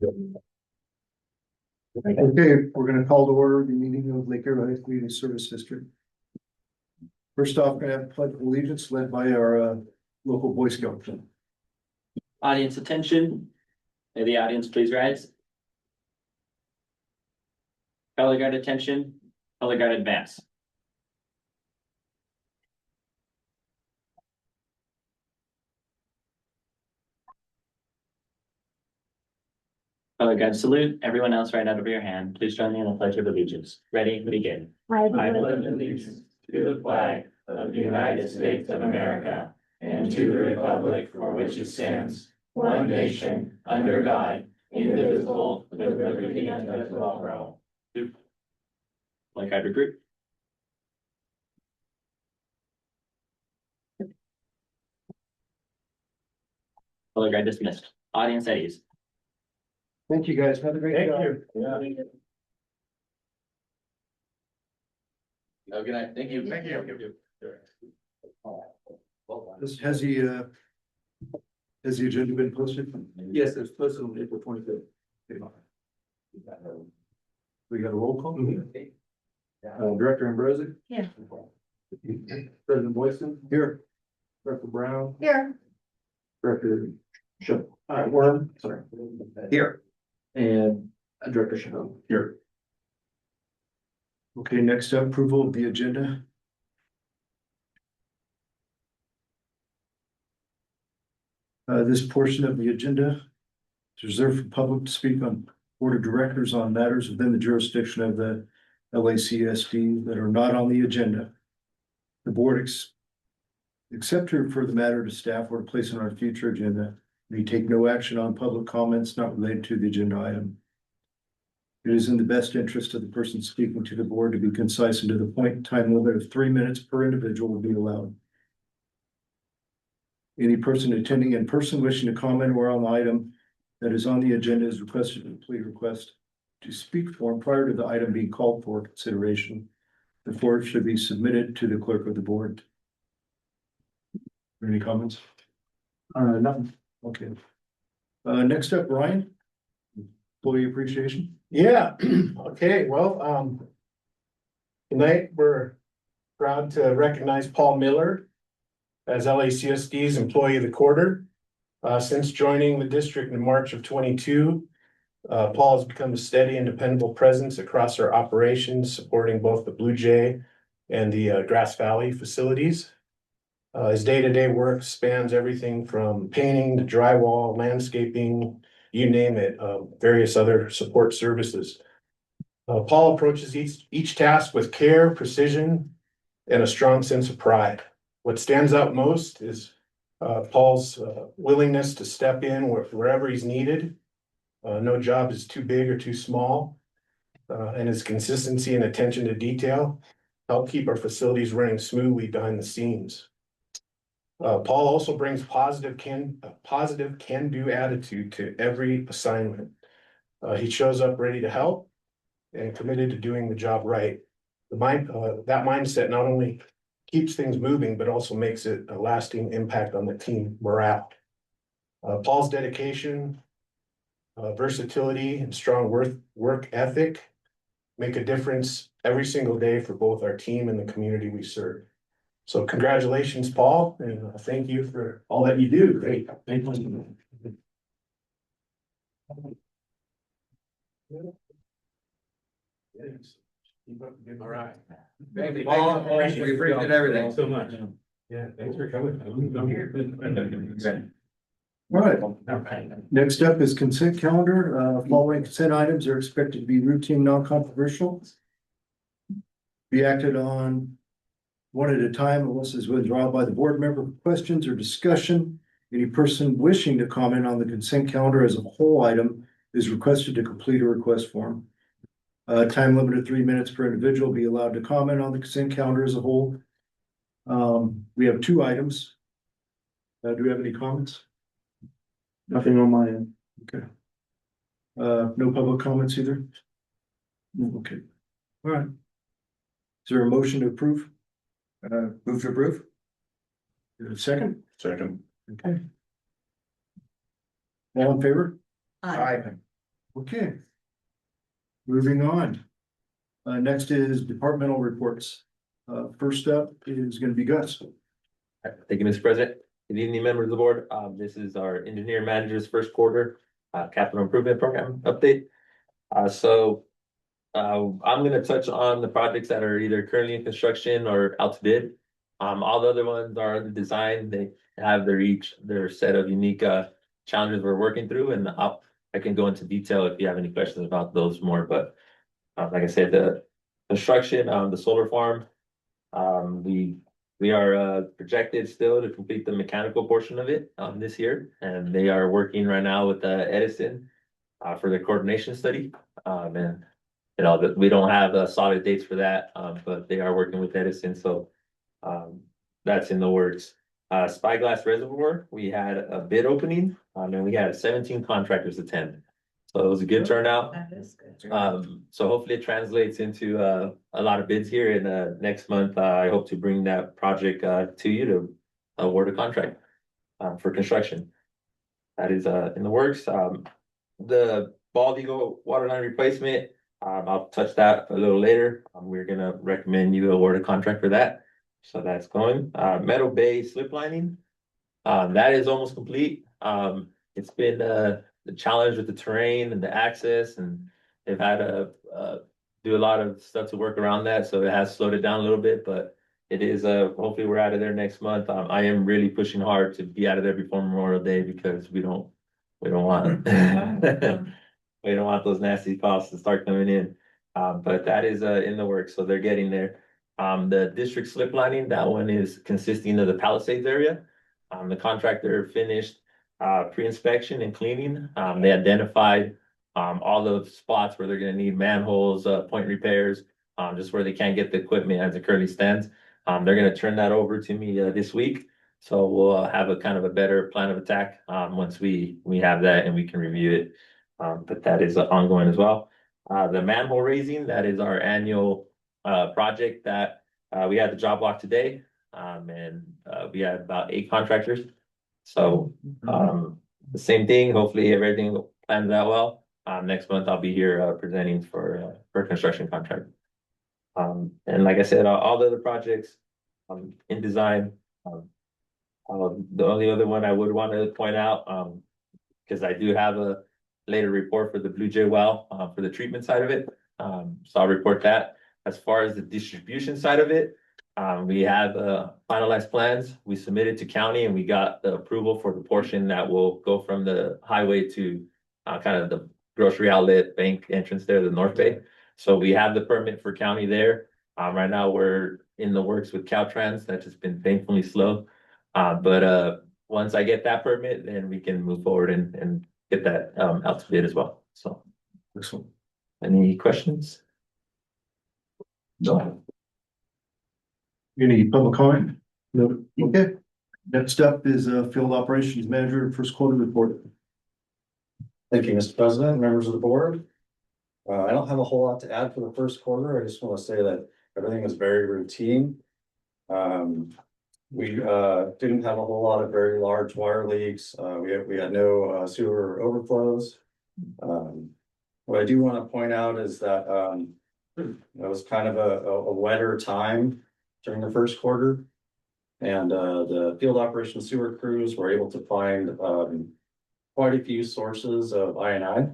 Okay, we're gonna call to order the meeting of Lake Arrowhead Community Service District. First off, we're gonna have a pledge of allegiance led by our local Boy Scout. Audience attention. May the audience please rise. Color guard attention. Color guard advance. Color guard salute. Everyone else right out of your hand. Please join me in the pledge of allegiance. Ready, begin. I pledge allegiance to the flag of the United States of America and to the republic for which it stands, one nation, under God, indivisible, with liberty and justice for all. Like I recruit. Color guard dismissed. Audience at ease. Thank you, guys. Have a great job. Yeah. Good night. Thank you. Thank you. Has the agenda been posted? Yes, it's posted on April 25th. We got a roll call? Director Ambrosi? Here. President Boyson? Here. Director Brown? Here. Director Worm? Sorry. Here. And Director Chabot? Here. Okay, next up, approval of the agenda. This portion of the agenda is reserved for public to speak on board of directors on matters within the jurisdiction of the LACSD that are not on the agenda. The board except to refer the matter to staff or to place on our future agenda, may take no action on public comments not related to the agenda item. It is in the best interest of the person speaking to the board to be concise and to the point. Time limit of 3 minutes per individual will be allowed. Any person attending in person wishing to comment or on the item that is on the agenda is requested to complete a request to speak form prior to the item being called for consideration. The form should be submitted to the clerk of the board. Any comments? Nothing. Okay. Next up, Ryan. Employee appreciation. Yeah, okay, well, tonight we're proud to recognize Paul Miller as LACSD's Employee of the Quarter. Since joining the district in March of 22, Paul has become a steady and dependable presence across our operations, supporting both the Blue Jay and the Grass Valley facilities. His day-to-day work spans everything from painting to drywall, landscaping, you name it, various other support services. Paul approaches each task with care, precision, and a strong sense of pride. What stands out most is Paul's willingness to step in wherever he's needed. No job is too big or too small, and his consistency and attention to detail help keep our facilities running smoothly behind the scenes. Paul also brings positive can-do attitude to every assignment. He shows up ready to help and committed to doing the job right. That mindset not only keeps things moving, but also makes it a lasting impact on the team morale. Paul's dedication, versatility, and strong work ethic make a difference every single day for both our team and the community we serve. So congratulations, Paul, and thank you for all that you do. Great. Thank you. All right. Thank you, Paul. We appreciate everything. So much. Yeah, thanks for coming. All right. Next up is consent calendar. Following consent items are expected to be routine, non-controversial. Be acted on one at a time unless is withdrawn by the board member for questions or discussion. Any person wishing to comment on the consent calendar as a whole item is requested to complete a request form. Time limit of 3 minutes per individual be allowed to comment on the consent calendar as a whole. We have 2 items. Do we have any comments? Nothing on my end. Okay. No public comments either? Okay. All right. Is there a motion to approve? Move to approve. Second? Second. Okay. All in favor? Aye. Okay. Moving on. Next is departmental reports. First up is gonna be Gus. Thank you, Mr. President. Good evening, members of the board. This is our engineer manager's first quarter capital improvement program update. I'm gonna touch on the projects that are either currently in construction or out to bid. All the other ones are under design. They have their set of unique challenges we're working through, and I can go into detail if you have any questions about those more, but like I said, the construction, the solar farm, we are projected still to complete the mechanical portion of it this year, and they are working right now with Edison for the coordination study. And that we don't have solid dates for that, but they are working with Edison, so that's in the works. Spyglass Reservoir, we had a bid opening, and we had 17 contractors attend. So it was a good turnout. That is good. So hopefully it translates into a lot of bids here in next month. I hope to bring that project to you to award a contract for construction. That is in the works. The Bald Eagle waterline replacement, I'll touch that a little later. We're gonna recommend you award a contract for that. So that's going. Meadow Bay slip lining, that is almost complete. It's been the challenge with the terrain and the access, and they've had to do a lot of stuff to work around that, so it has slowed it down a little bit, but it is hopefully we're out of there next month. I am really pushing hard to be out of there before Memorial Day because we don't want we don't want those nasty costs to start coming in. But that is in the works, so they're getting there. The district slip lining, that one is consisting of the Palisades area. The contractor finished pre-inspection and cleaning. They identified all the spots where they're gonna need manholes, point repairs, just where they can't get the equipment as it currently stands. They're gonna turn that over to me this week. So we'll have a kind of a better plan of attack once we have that and we can review it. But that is ongoing as well. The manhole raising, that is our annual project that we had the job block today. And we had about 8 contractors. So the same thing, hopefully everything plans out well. Next month I'll be here presenting for construction contract. And like I said, all the other projects in design. The only other one I would want to point out, because I do have a later report for the Blue Jay well for the treatment side of it. So I'll report that. As far as the distribution side of it, we have finalized plans. We submitted to county and we got the approval for the portion that will go from the highway to kind of the grocery outlet bank entrance there, the North Bay. So we have the permit for county there. Right now we're in the works with Caltrans. That's just been painfully slow. But once I get that permit, then we can move forward and get that out to bid as well. So, Excellent. any questions? No. Any public comment? No. Okay. Next up is Field Operations Manager, first quarter report. Thank you, Mr. President, members of the board. I don't have a whole lot to add for the first quarter. I just want to say that everything is very routine. We didn't have a whole lot of very large water leaks. We had no sewer overflows. What I do want to point out is that it was kind of a wetter time during the first quarter. And the field operations sewer crews were able to find quite a few sources of I&I.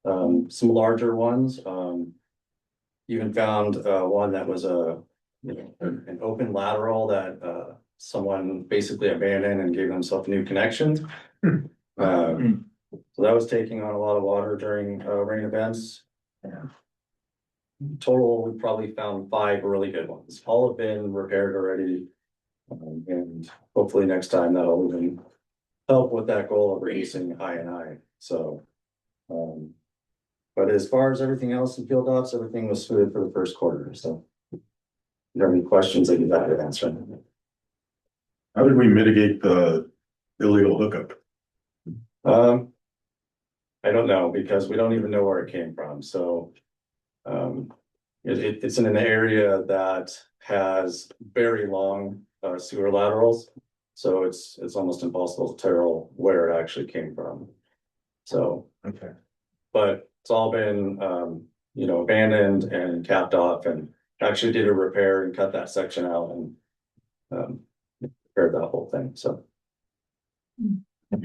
Some larger ones, even found one that was an open lateral that someone basically abandoned and gave themselves a new connection. So that was taking on a lot of water during rain events. Total, we probably found 5 really good ones. All have been repaired already. And hopefully next time that'll even help with that goal of reducing I&I. So, but as far as everything else in field ops, everything was smooth for the first quarter. So if you have any questions, I'd be happy to answer them. How did we mitigate the illegal hookup? I don't know, because we don't even know where it came from. So it's in an area that has very long sewer laterals. So it's almost impossible to tell where it actually came from. So, Okay. but It's all been, abandoned and capped off, and actually did a repair and cut that section out and repaired that whole thing, so. Of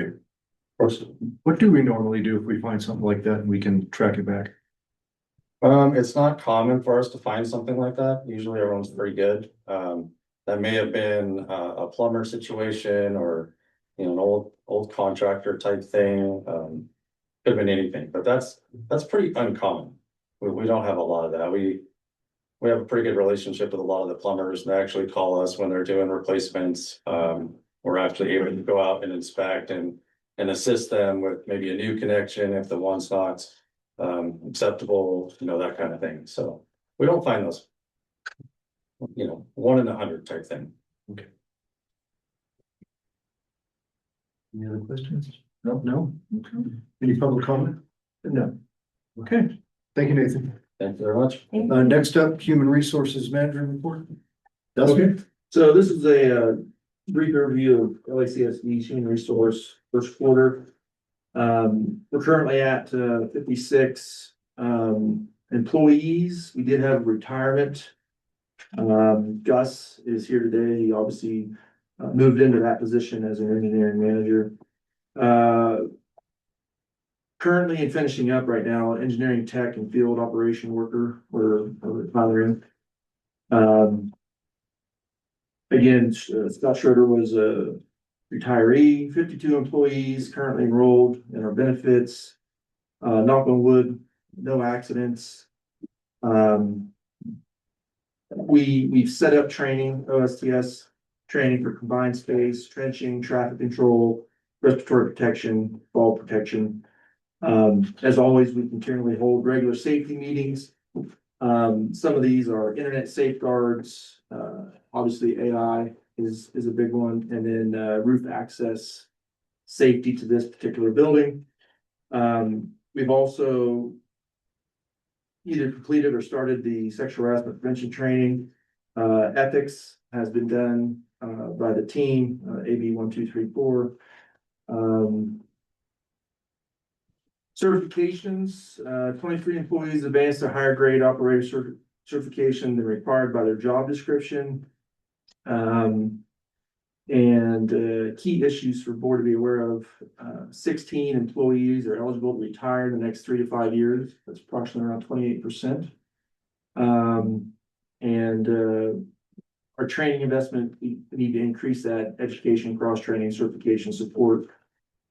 course, what do we normally do if we find something like that and we can track it back? It's not common for us to find something like that. Usually everyone's pretty good. That may have been a plumber situation or, an old contractor type thing. Could have been anything, but that's pretty uncommon. We don't have a lot of that. We have a pretty good relationship with a lot of the plumbers. They actually call us when they're doing replacements. We're actually able to go out and inspect and assist them with maybe a new connection if the one's not acceptable, that kind of thing. So we don't find those, 1 in 100 type thing. Any other questions? No? Okay. Any public comment? No. Okay, thank you, Nathan. Thank you very much. Next up, Human Resources Manager report. Dustin? Okay, so this is a brief overview of LACSD human resource first quarter. We're currently at 56 employees. We did have retirement. Gus is here today. He obviously moved into that position as an engineering manager. Currently and finishing up right now, engineering tech and field operation worker, we're retiring. Again, Scott Schroeder was a retiree, 52 employees currently enrolled in our benefits. Knock on wood, no accidents. We've set up training, OSTS training for confined space, trenching, traffic control, respiratory protection, fall protection. As always, we continually hold regular safety meetings. Some of these are internet safeguards, obviously AI is a big one, and then roof access safety to this particular building. We've also either completed or started the sexual harassment prevention training. Ethics has been done by the team, AB 1234. Certifications, 23 employees advanced to higher grade operator certification than required by their job description. Key issues for board to be aware of, 16 employees are eligible to retire in the next 3 to 5 years. That's approximately around 28%. Our training investment, we need to increase that education, cross training, certification support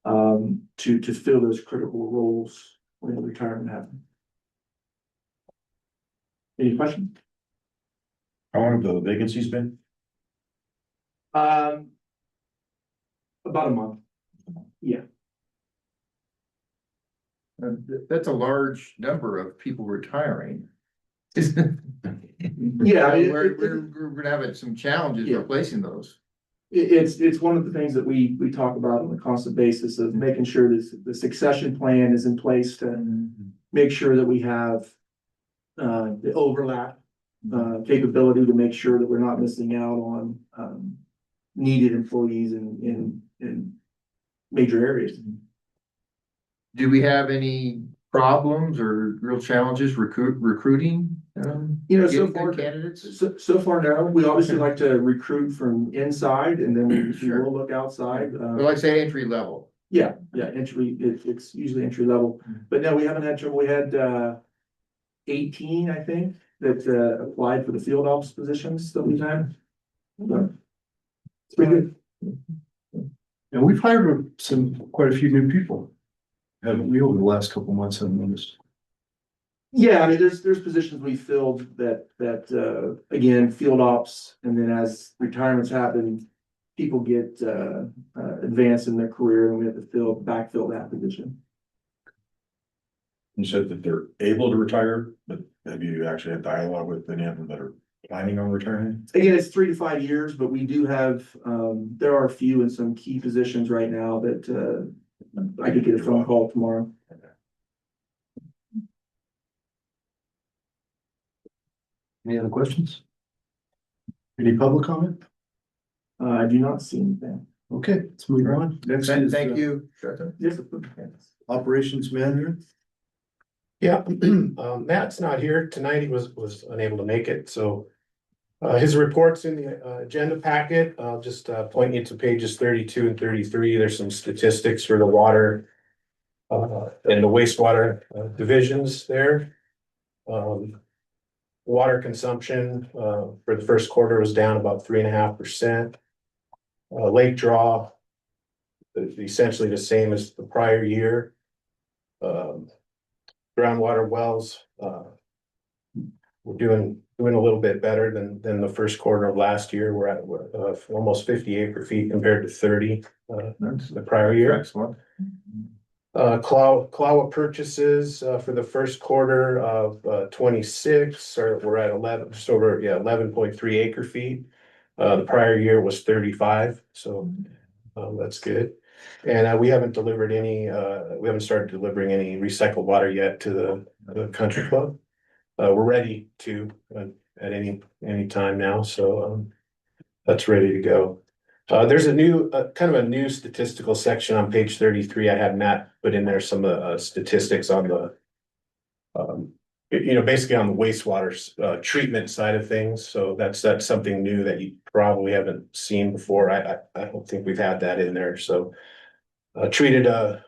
to fill those critical roles when the retirement happens. Any questions? How long have the vacancies been? About a month. Yeah. That's a large number of people retiring. Yeah, I mean, We're gonna have some challenges Yeah. replacing those. it's one of the things that we talk about on a constant basis of making sure that the succession plan is in place to make sure that we have the overlap capability to make sure that we're not missing out on needed employees in major areas. Do we have any problems or real challenges recruiting? So Getting far, good candidates? so far no, we obviously like to recruit from inside and then we Sure. will look outside. Well, I say entry level. Yeah, entry, it's usually entry level, but no, we haven't had trouble. We had 18, I think, that applied for the field ops positions that we've had. So, it's pretty good. And we've hired quite a few new people, haven't we, over the last couple months, I've noticed. Yeah, I mean, there's positions we filled that again, field ops, and then as retirements happen, people get advanced in their career and we have to backfill that position. You said that they're able to retire, but have you actually had dialogue with any of them that are planning on retiring? Again, it's 3 to 5 years, but we do have, there are a few in some key positions right now that I could get a phone call tomorrow. Any other questions? Any public comment? I do not see anything. Okay, let's move on. Next is Thank you. Yes. Operations Manager. Yeah, Matt's not here tonight. He was unable to make it, so. His report's in the agenda packet. I'll just point you to pages 32 and 33. There's some statistics for the water. And the wastewater divisions there. Water consumption for the first quarter was down about 3.5%. Lake draw essentially the same as the prior year. Groundwater wells we're doing a little bit better than the first quarter of last year. We're at almost 50 acre feet compared to 30 the prior year. Excellent. Clawa purchases for the first quarter of 26 we're at 11, just over 11.3 acre feet. The prior year was 35, so that's good. And we haven't delivered any, we haven't started delivering any recycled water yet to the country club. We're ready to at any time now, so that's ready to go. There's a new kind of a new statistical section on page 33. I had Matt put in there some statistics on the basically on the wastewater treatment side of things. So that's something new that you probably haven't seen before. I don't think we've had that in there. So treated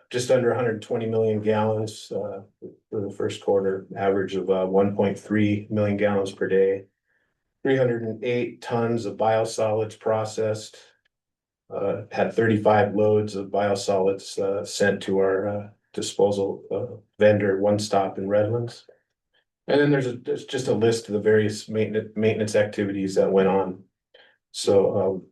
just under 120 million gallons for the first quarter, average of 1.3 million gallons per day. 308 tons of biosolids processed. Had 35 loads of biosolids sent to our disposal vendor, One Stop in Redlands. And then there's just a list of the various maintenance activities that went on. So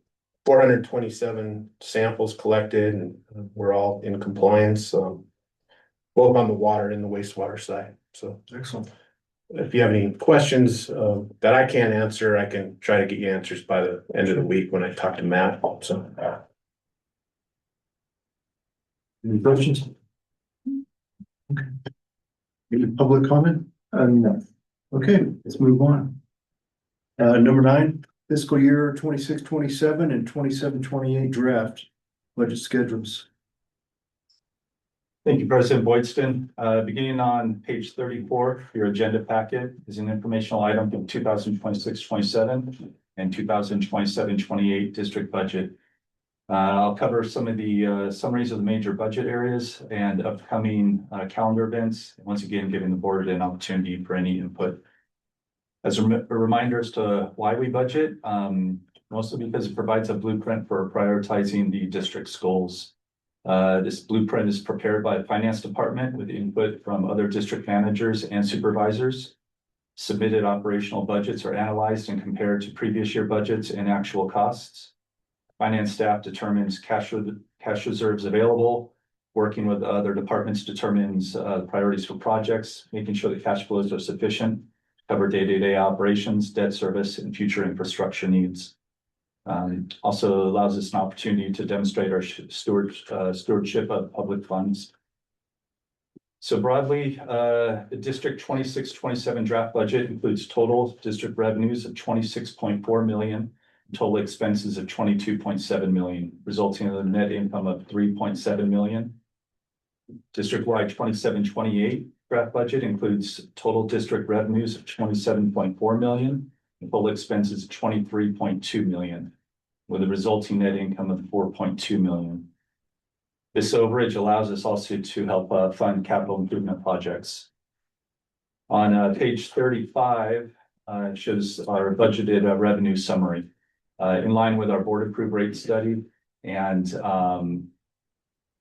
427 samples collected, and we're all in compliance, both on the water and the wastewater side. So Excellent. if you have any questions that I can't answer, I can try to get you answers by the end of the week when I talk to Matt. So, Any questions? Okay. Any public comment? No. Okay, let's move on. Number 9, fiscal year 26-27 and 27-28 draft budget schedules. Thank you, President Boydston. Beginning on page 34, your agenda packet is an informational item for 2026-27 and 2027-28 district budget. I'll cover some of the summaries of the major budget areas and upcoming calendar events. Once again, giving the board an opportunity for any input. As a reminder as to why we budget, mostly because it provides a blueprint for prioritizing the district's goals. This blueprint is prepared by the finance department with input from other district managers and supervisors. Submitted operational budgets are analyzed and compared to previous year budgets and actual costs. Finance staff determines cash reserves available. Working with other departments determines priorities for projects, making sure that cash flows are sufficient to cover day-to-day operations, debt service, and future infrastructure needs. Also allows us an opportunity to demonstrate our stewardship of public funds. So broadly, the District 26-27 draft budget includes total district revenues of $26.4 million, total expenses of $22.7 million, resulting in a net income of $3.7 million. District-wide 27-28 draft budget includes total district revenues of $27.4 million, and total expenses of $23.2 million, with a resulting net income of $4.2 million. This overage allows us also to help fund capital improvement projects. On page 35, it shows our budgeted revenue summary. In line with our board approved rate study and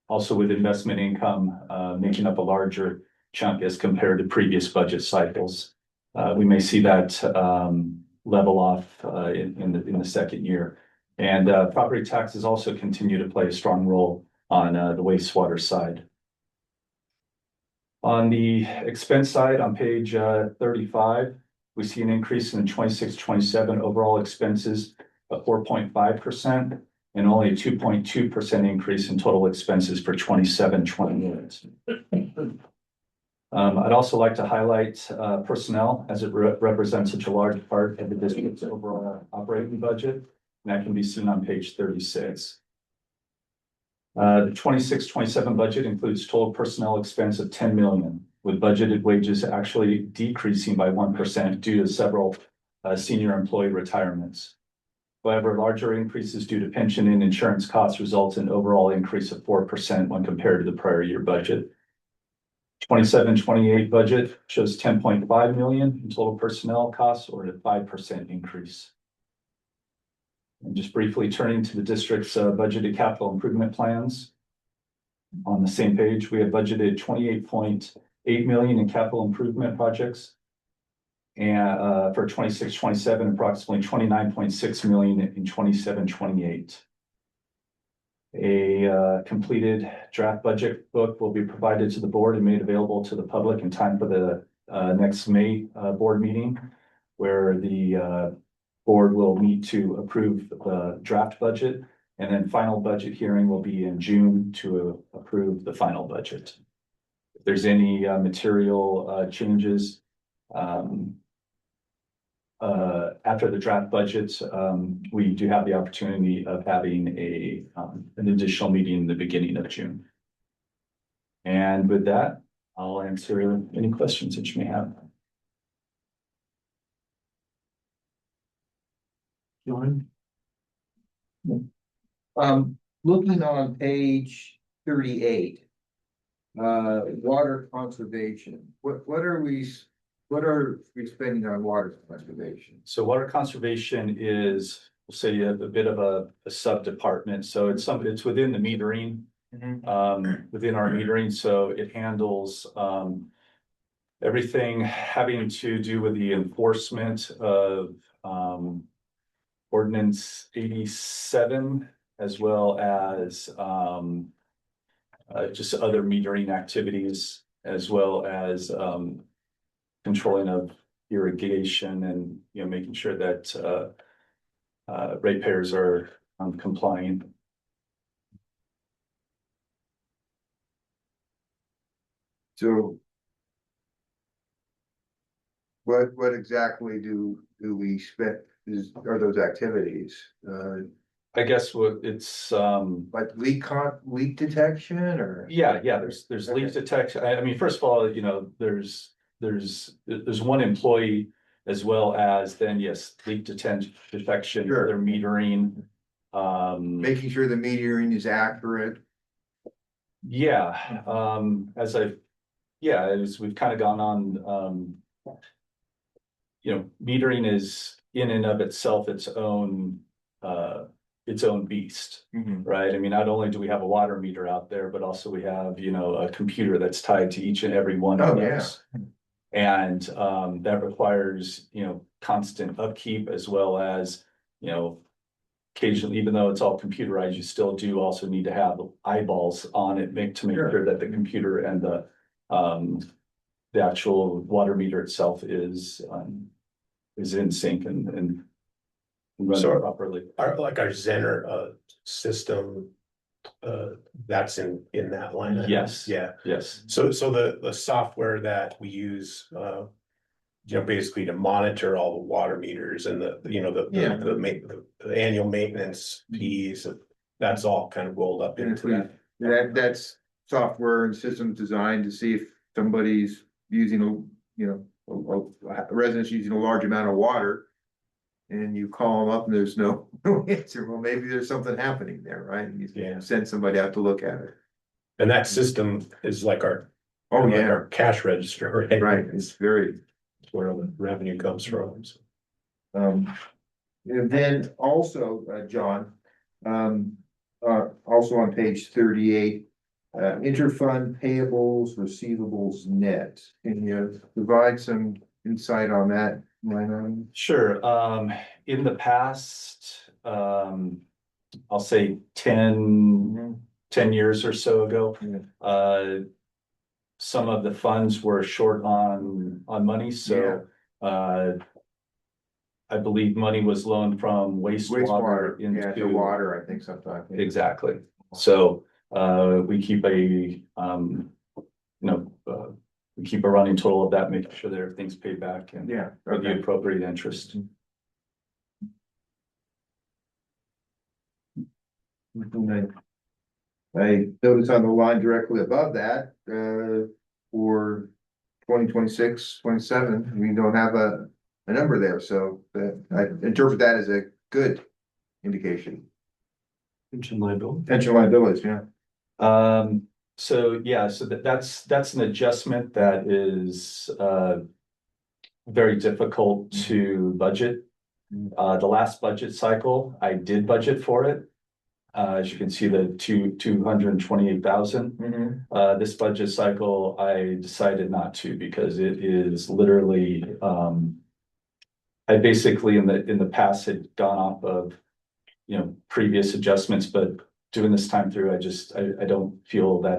also with investment income making up a larger chunk as compared to previous budget cycles. We may see that level off in the second year. And property taxes also continue to play a strong role on the wastewater side. On the expense side, on page 35, we see an increase in the 26-27 overall expenses of 4.5% and only a 2.2% increase in total expenses for 27-28. I'd also like to highlight personnel as it represents such a large part of the district's overall operating budget, and that can be seen on page 36. The 26-27 budget includes total personnel expense of $10 million, with budgeted wages actually decreasing by 1% due to several senior employee retirements. However, larger increases due to pension and insurance costs results in overall increase of 4% when compared to the prior year budget. 27-28 budget shows 10.5 million in total personnel costs, or a 5% increase. And just briefly turning to the district's budgeted capital improvement plans. On the same page, we have budgeted 28.8 million in capital improvement projects. And for 26-27, approximately 29.6 million in 27-28. A completed draft budget book will be provided to the board and made available to the public in time for the next May board meeting, where the board will meet to approve the draft budget, and then final budget hearing will be in June to approve the final budget. If there's any material changes after the draft budgets, we do have the opportunity of having an additional meeting in the beginning of June. And with that, I'll answer any questions that you may have. John? Looking on page 38. Water conservation, what are we spending on water conservation? So water conservation is, we'll say, a bit of a sub-department. So it's within the metering, within our metering. So it handles everything having to do with the enforcement of Ordinance 87, as well as just other metering activities, as well as controlling of irrigation and, making sure that ratepayers are complying. So what exactly do we spend, are those activities? I guess it's Like leak detection or? yeah, there's Okay. leak detection. I mean, first of all, there's one employee, as well as then, yes, leak detection, Sure. their metering. Making sure the metering is accurate. Yeah, as we've kind of gone on, metering is in and of itself its own beast, right? I mean, not only do we have a water meter out there, but also we have, a computer that's tied to each and every one of those. And that requires, constant upkeep, as well as, occasionally, even though it's all computerized, you still do also need to have eyeballs on it, to make sure that the computer and the actual water meter itself is in sync and running properly. Our Zener system, that's in that line item? Yes. Yeah. Yes. So the software that we use, basically to monitor all the water meters and the annual maintenance fees, that's all kind of rolled up into that. That's software and systems designed to see if somebody's using a resident's using a large amount of water. And you call them up and there's no answer. Well, maybe there's something happening there, right? You send somebody out to look at it. And that system is like our cash register, right? Right, it's where the revenue comes from. So. And then also, John, also on page 38, interfund payables, receivables net. Can you provide some insight on that line item? Sure. In the past, I'll say 10 years or so ago, some of the funds were short on money. So, I believe money was loaned from wastewater into water, I think sometimes. Exactly. So, we keep we keep a running total of that, making sure that everything's paid back and with the appropriate interest. I notice on the line directly above that, for 2026, 27, we don't have a number there, so that, I interpret that as a good indication. Pension liability. Pension liabilities, yeah. So yeah, so that's an adjustment that is very difficult to budget. The last budget cycle, I did budget for it. As you can see, the 228,000. This budget cycle, I decided not to because it is literally, I basically in the past had gone off of, previous adjustments, but doing this time through, I don't feel that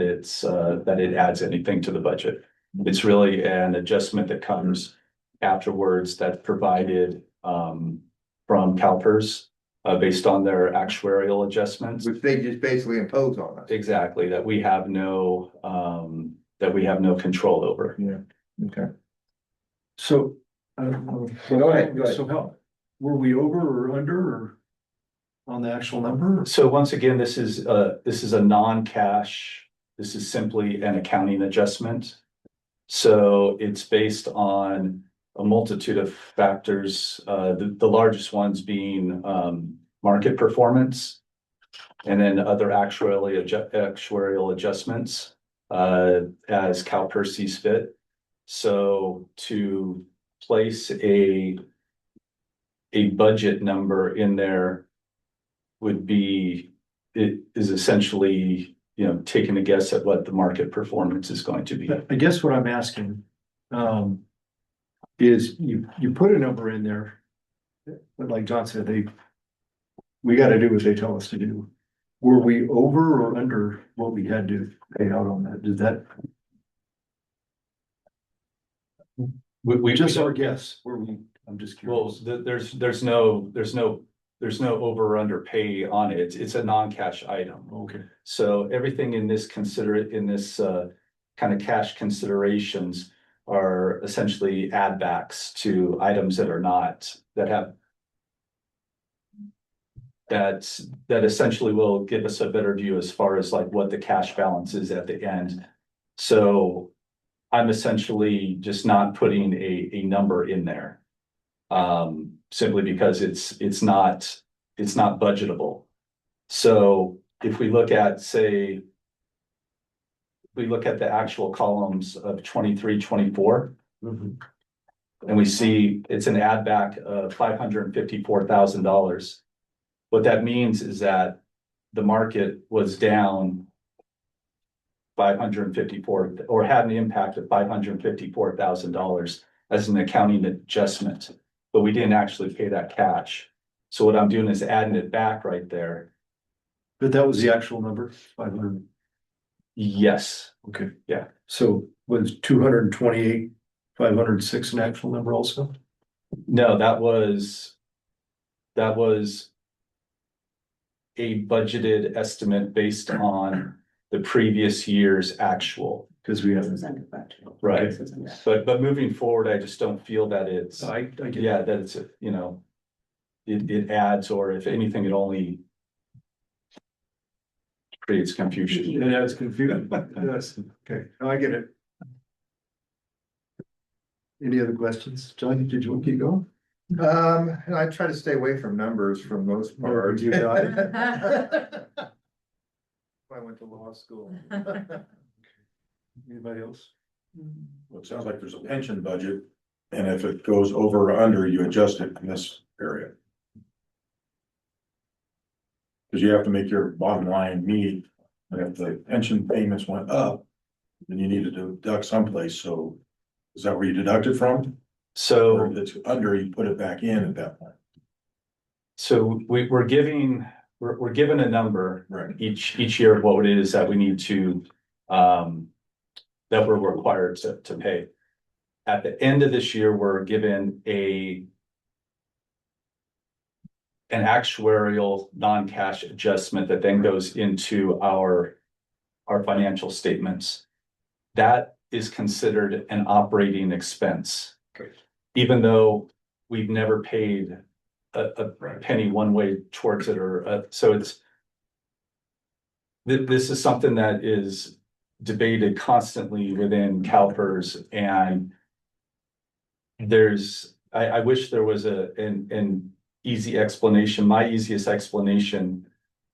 that it adds anything to the budget. It's really an adjustment that comes afterwards that's provided, from CalPERS, based on their actuarial adjustments. Which they just basically impose on us. Exactly, that we have no control over. Yeah, okay. So, Go ahead. so how, were we over or under or on the actual number? So once again, this is a non-cash, this is simply an accounting adjustment. So it's based on a multitude of factors, the largest ones being market performance. And then other actuarial adjustments as CalPERS sees fit. So to place a budget number in there it is essentially, taking a guess at what the market performance is going to be. I guess what I'm asking, is you put a number in there. But like John said, we gotta do what they tell us to do. Were we over or under what we had to pay out on that? Did that, We just our guess, were we, I'm just well, curious. there's no over or under pay on it. It's a non-cash item. Okay, So everything in this kind of cash considerations are essentially add backs to items that are not, that essentially will give us a better view as far as like what the cash balance is at the end. So I'm essentially just not putting a number in there. Simply because it's not budgetable. So if we look at, the actual columns of 23, 24, and we see it's an add back of $554,000. What that means is that the market was down 554, or had an impact of $554,000 as an accounting adjustment. But we didn't actually pay that cash. So what I'm doing is adding it back right there. but that was the actual number, 500. Yes, Okay. Yeah. So was 228, 506 an actual number also? no, that was a budgeted estimate based on the previous year's actual. Because we haven't. Right. But moving forward, I just don't feel that it's, I get. that it's, it adds, or if anything, it only creates confusion. It adds confusion. Yes, okay, no, I get it. Any other questions? John, did you want to keep going? I try to stay away from numbers for the most Or part. you got it? I went to law school. Anybody else? Well, it sounds like there's a pension budget, and if it goes over or under, you adjust it in this area. Cause you have to make your bottom line meet, and if the pension payments went up, then you need to deduct someplace, so is that where you deduct it from? Or So, if it's under, you put it back in at that point? so we're given a number Right. each year of what it is that we need to, that we're required to pay. At the end of this year, we're given an actuarial non-cash adjustment that then goes into our financial statements. That is considered an operating expense. Even though we've never paid a penny one way towards it, or so this is something that is debated constantly within CalPERS, and I wish there was an easy explanation. My easiest explanation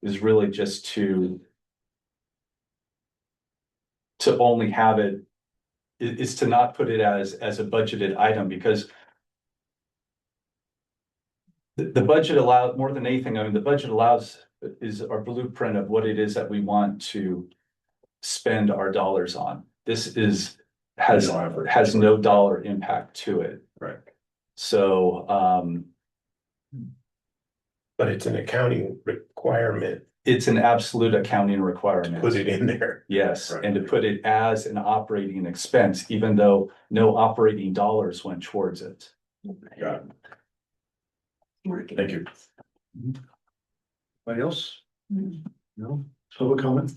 is really just to only have it, is to not put it as a budgeted item, because the budget allows, more than anything, I mean, the budget allows, is our blueprint of what it is that we want to spend our dollars on. This has no dollar impact to it. Right. So, But it's an accounting requirement it's an absolute accounting to requirement. put it in there. Yes, Right. and to put it as an operating expense, even though no operating dollars went towards it. Got it. Thank you. Anybody else? No? Public comment?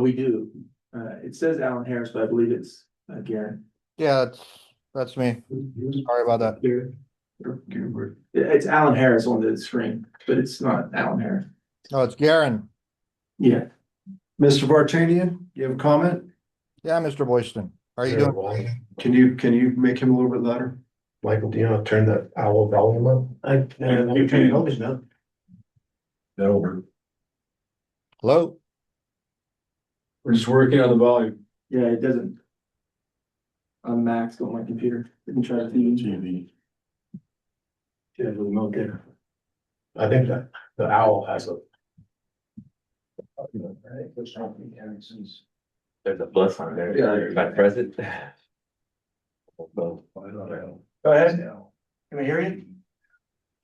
We do. It says Alan Harris, but I believe it's Garen. Yeah, that's me. Sorry about that. It's Alan Harris on the screen, but it's not Alan Harris. No, it's Garen. Yeah. Mr. Vartanian, you have a comment? Yeah, Mr. Boyston. How are you doing? Can you make him a little bit louder? Michael, do you know, turn that owl volume up? You can help us now. Over. Hello? We're just working on the volume. Yeah, it doesn't. I'm maxed on my computer. I can try to feed you. TV. Yeah, the remote there. I think that the owl has a. There's a plus on there. Yeah. By present. Go ahead. Can we hear you?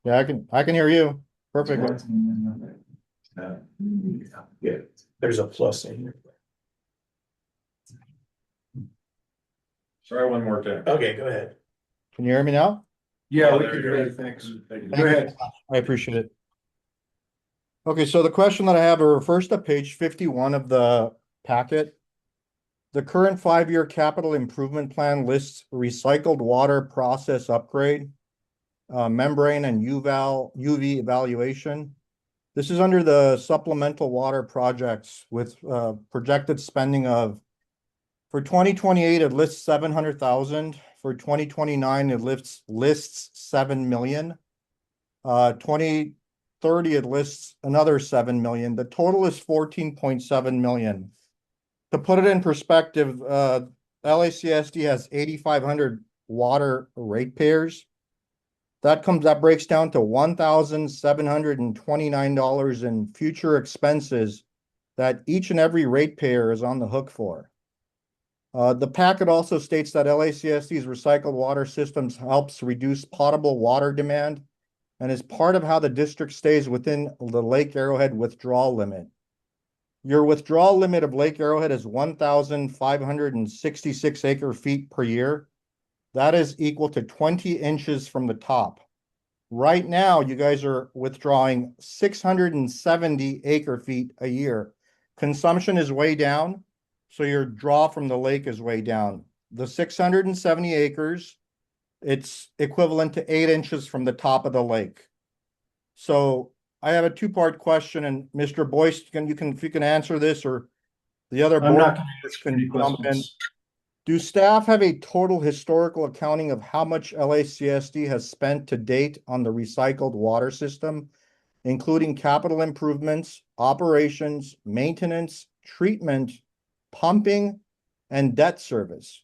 Yeah, I can hear you perfectly. Yeah, there's a plus in here. Try one more time. Okay, go ahead. Can you hear me now? Yeah, Oh, we there can you hear go. you, thanks. Thank you. Go ahead. I appreciate it. Okay, so the question that I have refers to page 51 of the packet. The current 5-year capital improvement plan lists recycled water process upgrade, membrane and UV evaluation. This is under the supplemental water projects with projected spending of, for 2028, it lists 700,000. For 2029, it lists 7 million. 2030, it lists another 7 million. The total is 14.7 million. To put it in perspective, LACSD has 8,500 water ratepayers. That breaks down to $1,729 in future expenses that each and every ratepayer is on the hook for. The packet also states that LACSD's recycled water systems helps reduce potable water demand and is part of how the district stays within the Lake Arrowhead withdrawal limit. Your withdrawal limit of Lake Arrowhead is 1,566 acre feet per year. That is equal to 20 inches from the top. Right now, you guys are withdrawing 670 acre feet a year. Consumption is way down, so your draw from the lake is way down. The 670 acres, it's equivalent to 8 inches from the top of the lake. So I have a two-part question, and Mr. Boyce, if you can answer this, or the other I'm board not members gonna can jump in. questions. Do staff have a total historical accounting of how much LACSD has spent to date on the recycled water system, including capital improvements, operations, maintenance, treatment, pumping, and debt service?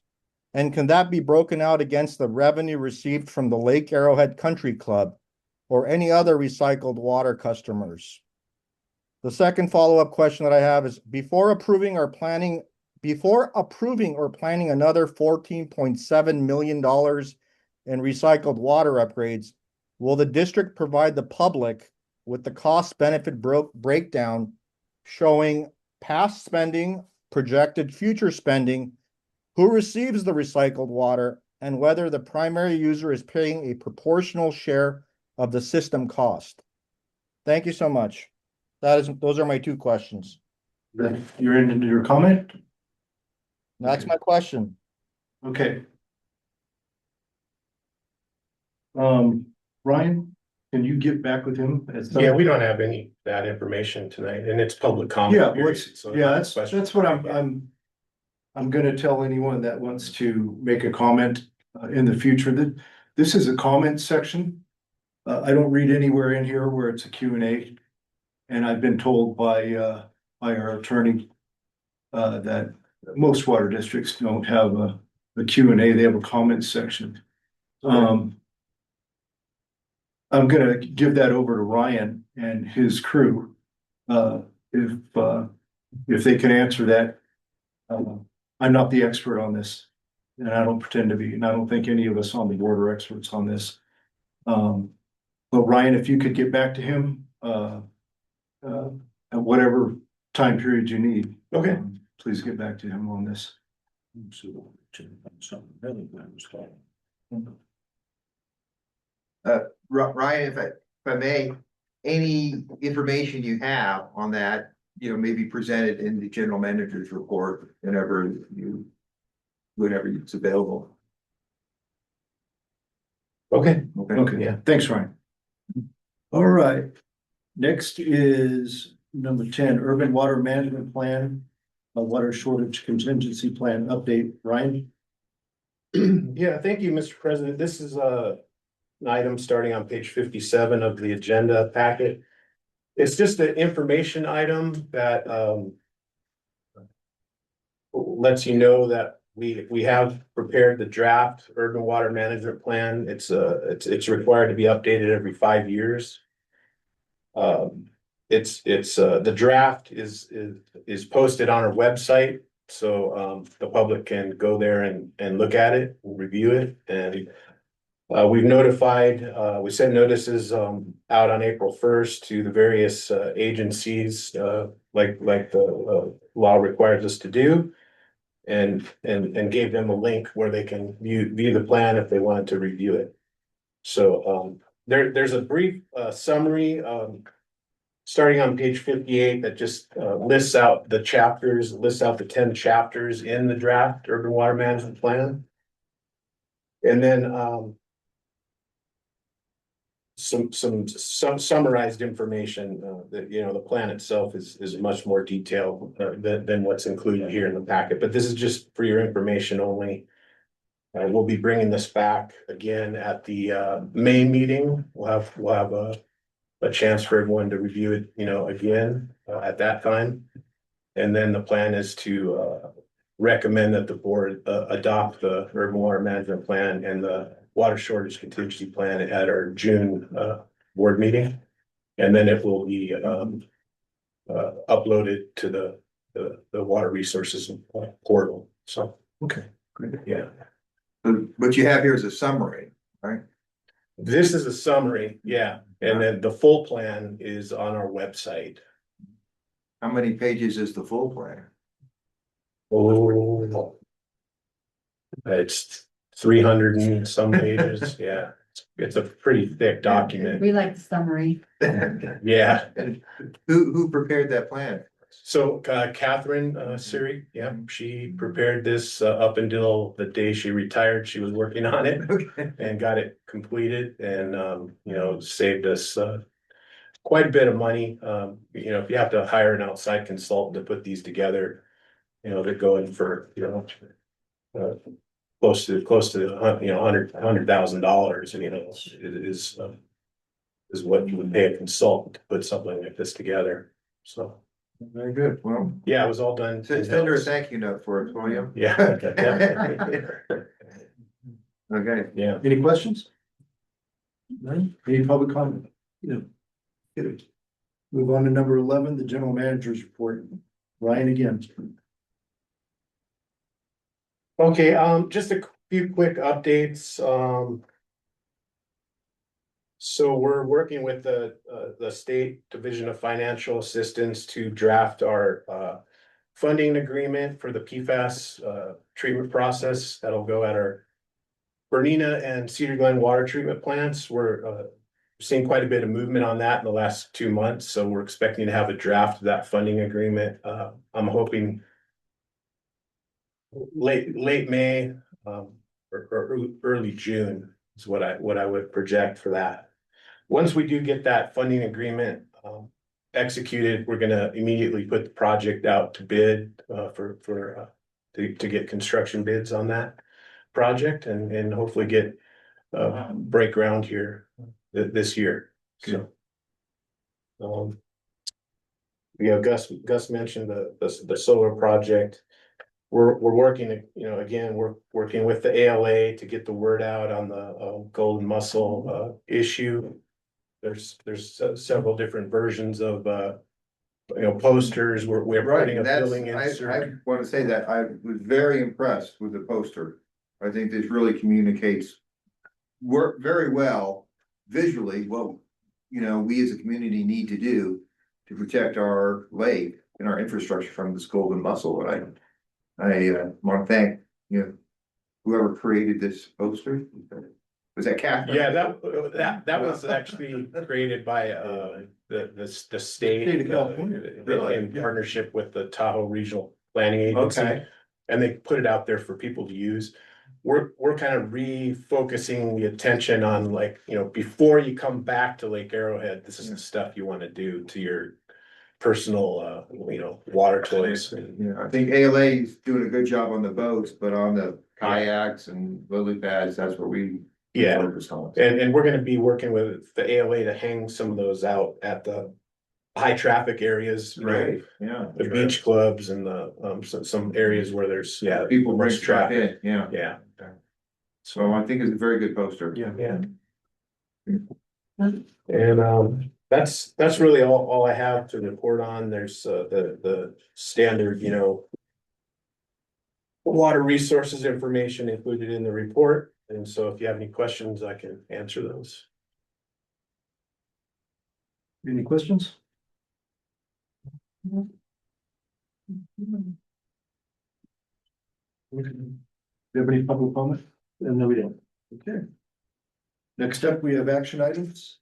And can that be broken out against the revenue received from the Lake Arrowhead Country Club or any other recycled water customers? The second follow-up question that I have is, before approving or planning another $14.7 million in recycled water upgrades, will the district provide the public with the cost-benefit breakdown showing past spending, projected future spending, who receives the recycled water, and whether the primary user is paying a proportional share of the system cost? Thank you so much. Those are my two questions. You're into your comment? That's my question. Okay. Ryan, can you get back with him? Yeah, we don't have any of that information tonight, and it's public comment. Yeah, period, so yeah, it's a question. that's what I'm I'm gonna tell anyone that wants to make a comment in the future that this is a comment section. I don't read anywhere in here where it's a Q&A. And I've been told by our attorney that most water districts don't have a Q&A, they have a comment section. I'm gonna give that over to Ryan and his crew. If they can answer that. I'm not the expert on this, and I don't pretend to be, and I don't think any of us on the board are experts on this. But Ryan, if you could get back to him, at whatever time period you need. Okay. Please get back to him on this. Ryan, if I may, any information you have on that, may be presented in the general manager's report whenever it's available. Okay. Okay, Yeah. thanks, Ryan. All right, next is number 10, urban water management plan, a water shortage contingency plan update. Ryan? Yeah, thank you, Mr. President. This is an item starting on page 57 of the agenda packet. It's just an information item that lets you know that we have prepared the draft urban water management plan. It's required to be updated every 5 years. The draft is posted on our website, so the public can go there and look at it, review it, and we sent notices out on April 1st to the various agencies like the law requires us to do. And gave them a link where they can view the plan if they wanted to review it. So there's a brief summary starting on page 58 that just lists out the 10 chapters in the draft urban water management plan. And then some summarized information that, the plan itself is much more detailed than what's included here in the packet, but this is just for your information only. We'll be bringing this back again at the May meeting. We'll have a chance for everyone to review it, again at that time. And then the plan is to recommend that the board adopt the urban water management plan and the water shortage contingency plan at our June board meeting. And then it will be uploaded to the water resources portal. So, Okay, great. yeah. What you have here is a summary, right? This is a summary, yeah. And then the full plan is on our website. How many pages is the full plan? Oh. It's 300 and some pages, yeah. It's a pretty thick document, We like the summary. yeah. Who prepared that plan? So Catherine Siri, yeah, she prepared this up until the day she retired. She was working on it and got it completed and saved us quite a bit of money. If you have to hire an outside consultant to put these together, they're going for close to $100,000, and is what you would pay a consultant to put something like this together. So Very good. Well, yeah, it was all done. send her a thank you note for it, will you? Yeah. Okay. Yeah. Any questions? None? Any public comment? Good. Move on to number 11, the general manager's report. Ryan again. Okay, just a few quick updates. So we're working with the State Division of Financial Assistance to draft our funding agreement for the PFAS treatment process that'll go at our Bernina and Cedar Glen water treatment plants. We're seeing quite a bit of movement on that in the last 2 months, so we're expecting to have a draft of that funding agreement. I'm hoping late May or early June is what I would project for that. Once we do get that funding agreement executed, we're gonna immediately put the project out to bid for to get construction bids on that project and hopefully get break ground here this year, so. Gus mentioned the solar project. We're working, again, we're working with the ALA to get the word out on the golden mussel issue. There's several different versions of posters. We're putting Right, a that's, billing I insert. want to say that I was very impressed with the poster. I think this really communicates work very well visually, what, we as a community need to do to protect our lake and our infrastructure from this golden mussel. And I want to thank, whoever created this poster. Was that Catherine? Yeah, that was actually created by the state. State of California. Really? In partnership with the Tahoe Regional Planning Agency. Okay. And they put it out there for people to use. We're kind of refocusing the attention on before you come back to Lake Arrowhead, this is the stuff you want to do to your personal, water toys. Yeah, I think ALA is doing a good job on the boats, but on the kayaks and lily pads, that's what we Yeah, focus on. and we're gonna be working with the ALA to hang some of those out at the high traffic areas. Right, yeah. The beach clubs and the, some areas where there's, People bring less stuff traffic. in, yeah. Yeah. So I think it's a very good poster. Yeah. And that's really all I have to report on. There's the standard, water resources information included in the report. And so if you have any questions, I can answer those. Any questions? Do you have any public comment? No, we don't. Okay. Next up, we have action items.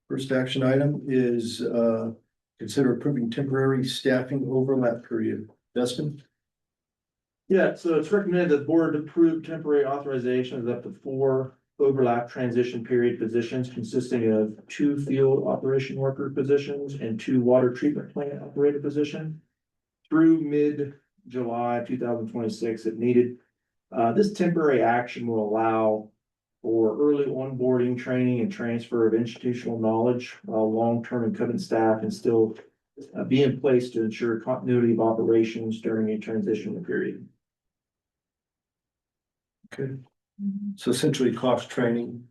First action item is consider approving temporary staffing overlap period. Dustin? Yeah, so it's recommended that the board approve temporary authorizations of up to 4 overlap transition period positions consisting of 2 field operation worker positions and 2 water treatment plant operator position through mid-July 2026 if needed. This temporary action will allow for early onboarding, training, and transfer of institutional knowledge while long-term incumbent staff can still be in place to ensure continuity of operations during a transition period. Okay. So essentially cost training,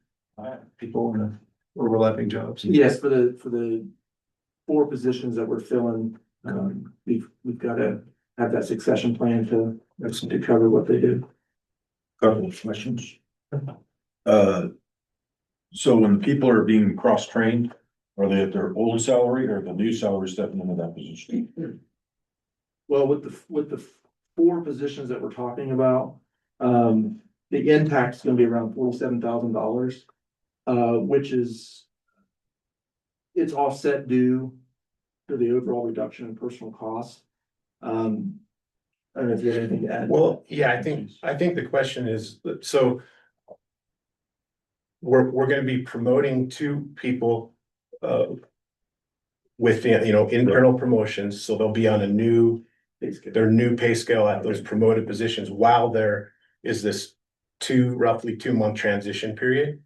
people in the overlapping jobs. Yes, for the 4 positions that we're filling, we've got to have that succession plan to cover what they do. Couple of questions. So when the people are being cross-trained, are they at their old salary or the new salary stepping into that position? Well, with the 4 positions that we're talking about, the impact is gonna be around $47,000, which is it's offset due to the overall reduction in personal costs. I don't know if you have anything to add. Well, yeah, I think the question is, so we're gonna be promoting 2 people with internal promotions, so they'll be on their new pay scale at those promoted positions while there is this roughly 2-month transition period.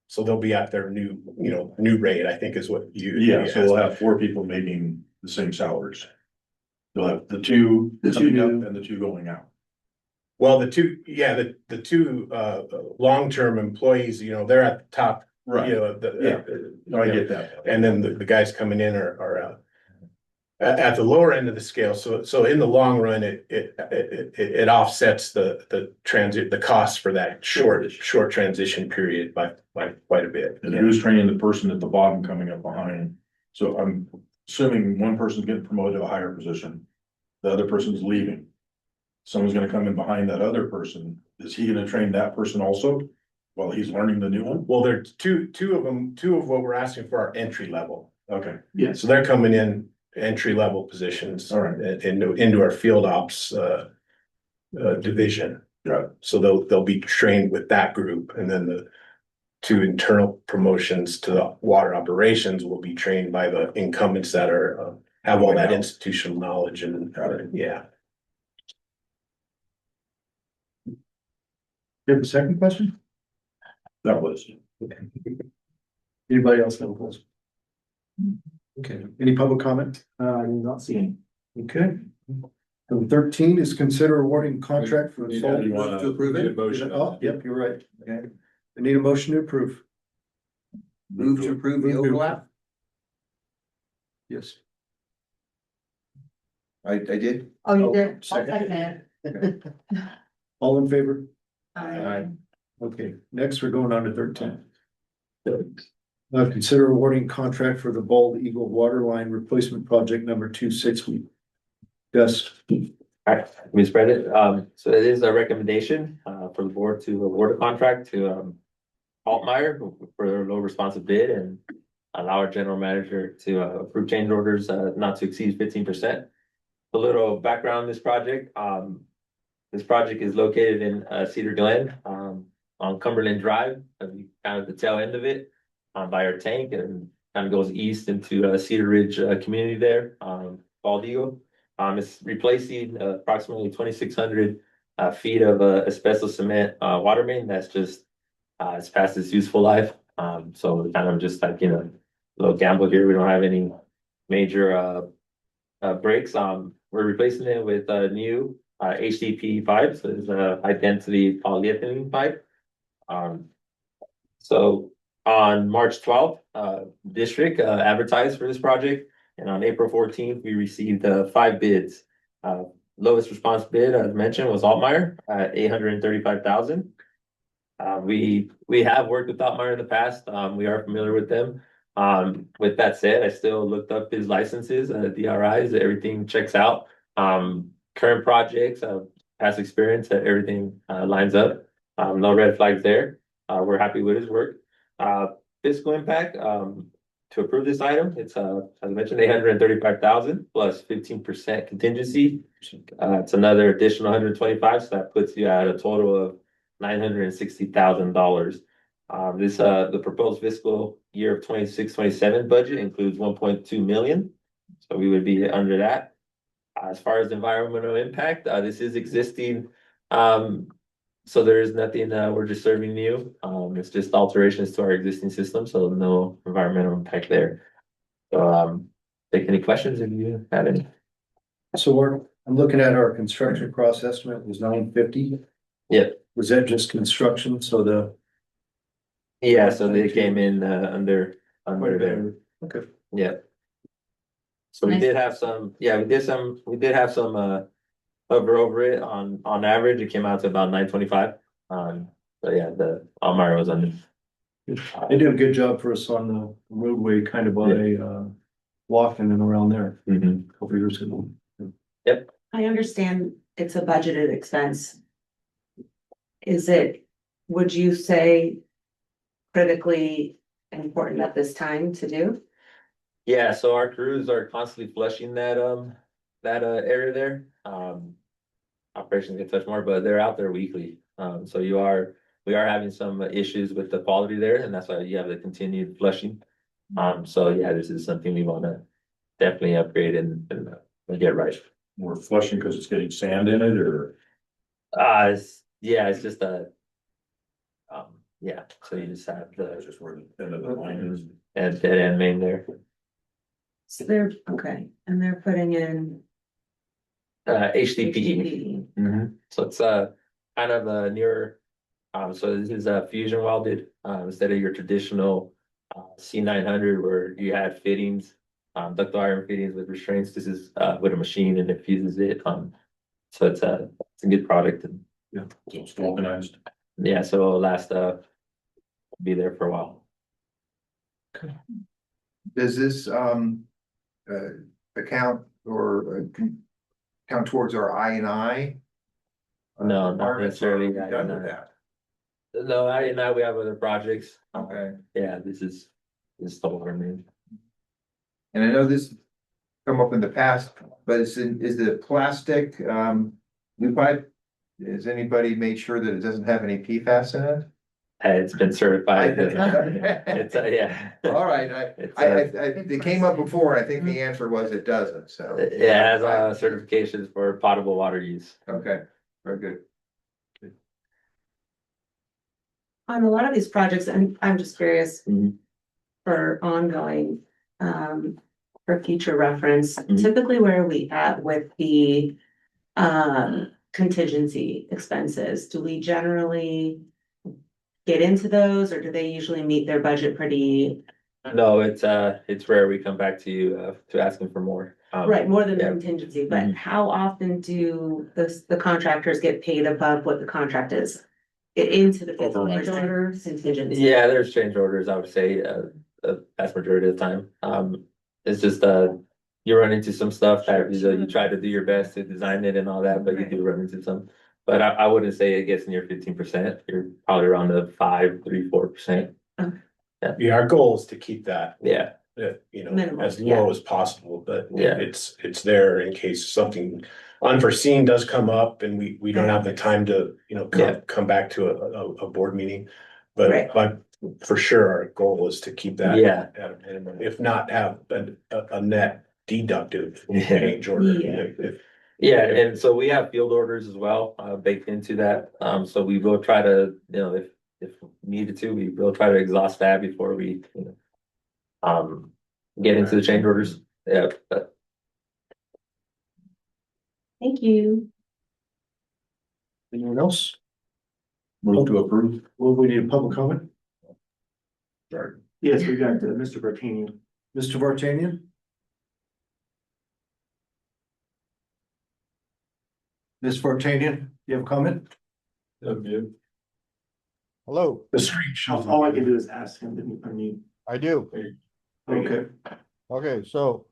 So they'll be at their new rate, I think is what you. Yeah, so we'll have 4 people making the same salaries. They'll have the 2 coming up and the 2 going out. Well, the 2 long-term employees, they're at the top. Right. No, I get that. And then the guys coming in are at the lower end of the scale. So in the long run, it offsets the cost for that short transition period by quite a bit. And who's training the person at the bottom coming up behind? So I'm assuming one person's getting promoted to a higher position, the other person's leaving. Someone's gonna come in behind that other person. Is he gonna train that person also while he's learning the new one? Well, there's two of them, 2 of what we're asking for are entry level. Okay, Yes. So they're coming in entry level positions. All right. Into our field ops division. Right. So they'll be trained with that group, and then the 2 internal promotions to the water operations will be trained by the incumbents that are have all that institutional knowledge and, yeah. You have a second question? That was. Anybody else have a question? Okay, any public comment? I'm not seeing. Okay. Number 13 is consider awarding contract for. You wanna to approve it? need a motion. Oh, yep, you're right. Okay. I need a motion to approve. Move to approve the Move to- overlap? Yes. I did. Oh, you Oh, did? second. All in favor? Aye. Okay, next we're going on to 13. Consider awarding contract for the Bald Eagle Water Line Replacement Project number 260. Gus, Alright, let me spread it. So it is a recommendation, for the board to award a contract to, Altmeyer for their low responsive bid and allow our general manager to, approve change orders, not to exceed 15%. A little background on this project, this project is located in, Cedar Glen, on Cumberland Drive, kind of the tail end of it, by our tank and kind of goes east into, Cedar Ridge, community there, Bald Eagle. It's replacing approximately 2,600 feet of asbestos cement water main that's just it's past its useful life. So we're kind of just like, a little gamble here. We don't have any major breaks. We're replacing it with a new HDPE pipe, so it's a high density polyethylene pipe. So on March 12th, district advertised for this project. And on April 14th, we received 5 bids. Lowest response bid, as mentioned, was Altmeyer at $835,000. We have worked with Altmeyer in the past. We are familiar with them. With that said, I still looked up his licenses, DRIs, everything checks out. Current projects, past experience, everything lines up. No red flags there. We're happy with his work. Fiscal impact, to approve this item, it's, as I mentioned, 835,000 plus 15% contingency. It's another additional 125, so that puts you at a total of $960,000. The proposed fiscal year of 26-27 budget includes 1.2 million, so we would be under that. As far as environmental impact, this is existing, so there is nothing, we're just serving new. It's just alterations to our existing system, so no environmental impact there. So, take any questions if you have any. so I'm looking at our construction cost estimate was 950. Yep. Was that just construction? So Yeah, so they came in, under there. Okay. Yeah. So we did have some, we did have some, over it on average, it came out to about 925. But yeah, the Almar was under. They did a good job for us on the roadway, kind of by walking and around there a couple of years ago. I understand it's a budgeted expense. Would you say critically important at this time to do? Yeah, so our crews are constantly flushing that area there. Operations get touched more, but they're out there weekly. So we are having some issues with the quality there, and that's why you have the continued flushing. So yeah, this is something we wanna definitely upgrade and get right. We're flushing because it's getting sand in it or? It's just yeah, so you just have That's the, just where the end of the line is. and dead end main there. So they're, okay, and they're putting in. HDPE. So it's kind of a newer, so this is a fusion welded, instead of your traditional C900 where you had fittings, ductile iron fittings with restraints. This is with a machine and it fuses it. So it's a good product and So it's vulcanized. yeah, so it'll last be there for a while. Does this account or count towards our I&I? No, not Requirements, or are we necessarily. done with that? No, now we have other projects. Okay. Yeah, this is the water main. And I know this come up in the past, but is the plastic new pipe? Has anybody made sure that it doesn't have any PFAS in it? It's been certified. It's, yeah. All right, It's, they came up before, and I think the answer was it doesn't, so. It has certifications for potable water use. Okay, very good. On a lot of these projects, and I'm just curious Mhm. for ongoing, for future reference, Mhm. typically where are we at with the contingency expenses? Do we generally get into those, or do they usually meet their budget pretty, No, it's rare we come back to you, to asking for more. right, more than the yeah. contingency, but Mhm. how often do the contractors get paid above what the contract is? Get into the Over 50% contingency? Yeah, there's change orders, I would say, the vast majority of the time. It's just, you run into some stuff that, you try to do your best to design it and all that, but you do run into some. But I wouldn't say it gets near 15%. You're probably around the 5, 3, 4%. Yeah, our goal is to keep that, Yeah, you know, Minimal, as yeah. low as possible, but Yeah. it's there in case something unforeseen does come up and we don't have the time to, you know, Yeah. come back to a board meeting. Right. But for sure, our goal is to keep that. Yeah. At a minimum, if not have a net deductive Yeah. change order. Yeah. If- Yeah, and so we have field orders as well, baked into that. So we will try to, if needed to, we will try to exhaust that before we, get into the change orders. Yeah, but Thank you. Anyone else? Move to approve. Well, we need a public comment. Sorry. Yes, we got Mr. Bertini. Mr. Vartanian? Ms. Vartanian, you have a comment? Hello, The screen shows. All I can do is ask him, I mean, I do. okay. Okay, so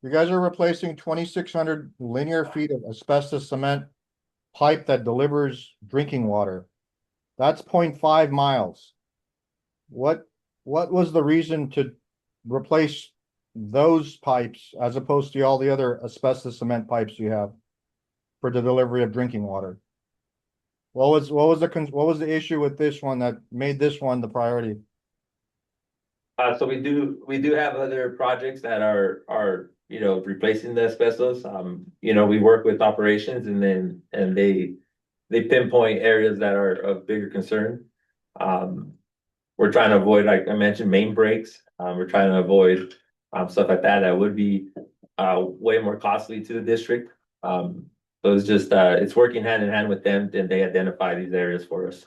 you guys are replacing 2,600 linear feet of asbestos cement pipe that delivers drinking water. That's 0.5 miles. What was the reason to replace those pipes as opposed to all the other asbestos cement pipes you have for the delivery of drinking water? What was the issue with this one that made this one the priority? So we do have other projects that are, replacing the asbestos. We work with operations and they pinpoint areas that are of bigger concern. We're trying to avoid, like I mentioned, main breaks. We're trying to avoid, stuff like that that would be, way more costly to the district. So it's just, it's working hand in hand with them, and they identify these areas for us.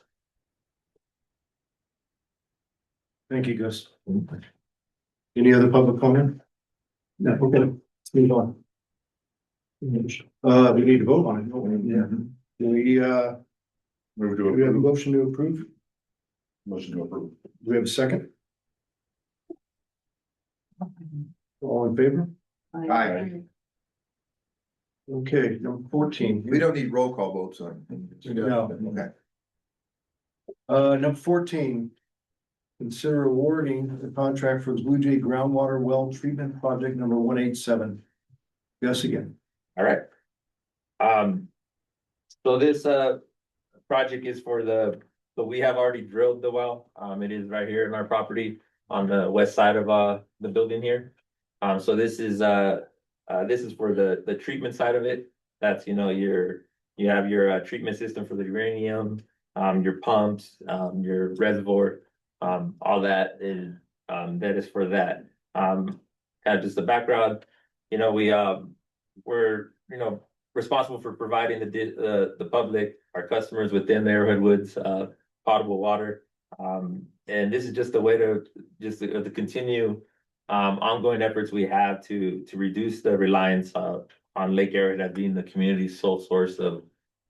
Thank you, Gus. Any other public comment? No, okay, let's move on. We need to vote on it, don't we? Yeah. Do we, Move to do we have a approve. motion to approve? Motion to approve. Do we have a second? All in favor? Aye. Okay, number 14. We don't need roll call votes on. No. Okay. Number 14. Consider awarding the contract for the Blue Jay groundwater well treatment project number 187. Yes, again. All right. So this project is so we have already drilled the well. It is right here in our property on the west side of the building here. So this is for the treatment side of it. That's, you have your treatment system for the uranium, your pumps, your reservoir, all that is for that. Kind of just the background, we're, responsible for providing the public, our customers within the Arrowhead Woods, potable water. And this is just a way to continue, ongoing efforts we have to reduce the reliance, on Lake Arrowhead as being the community's sole source of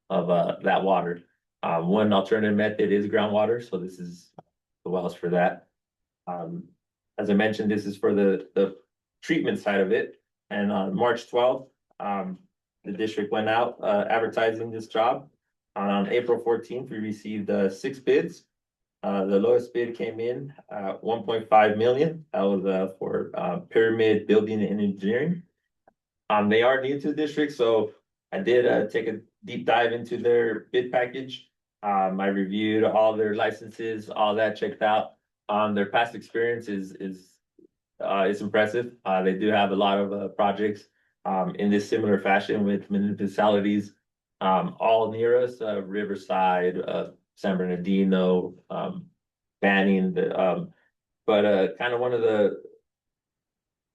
that water. One alternative method is groundwater, so this is the wells for that. As I mentioned, this is for the treatment side of it. And on March 12th, the district went out advertising this job. On April 14th, we received 6 bids. The lowest bid came in 1.5 million. That was for Pyramid Building and Engineering. They are new to the district, so I did take a deep dive into their bid package. I reviewed all their licenses, all that checked out. Their past experience is impressive. They do have a lot of projects in this similar fashion with municipalities all near us, Riverside, San Bernardino, Banning, but kind of one of the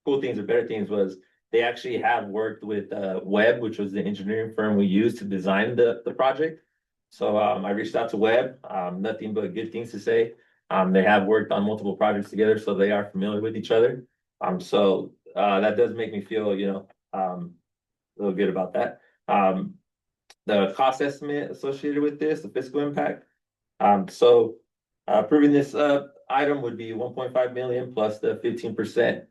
cool things or better things was they actually have worked with Webb, which was the engineering firm we used to design the project. So I reached out to Webb, nothing but good things to say. They have worked on multiple projects together, so they are familiar with each other. So that does make me feel, a little good about that. The cost estimate associated with this, the fiscal impact. So approving this item would be 1.5 million plus the 15%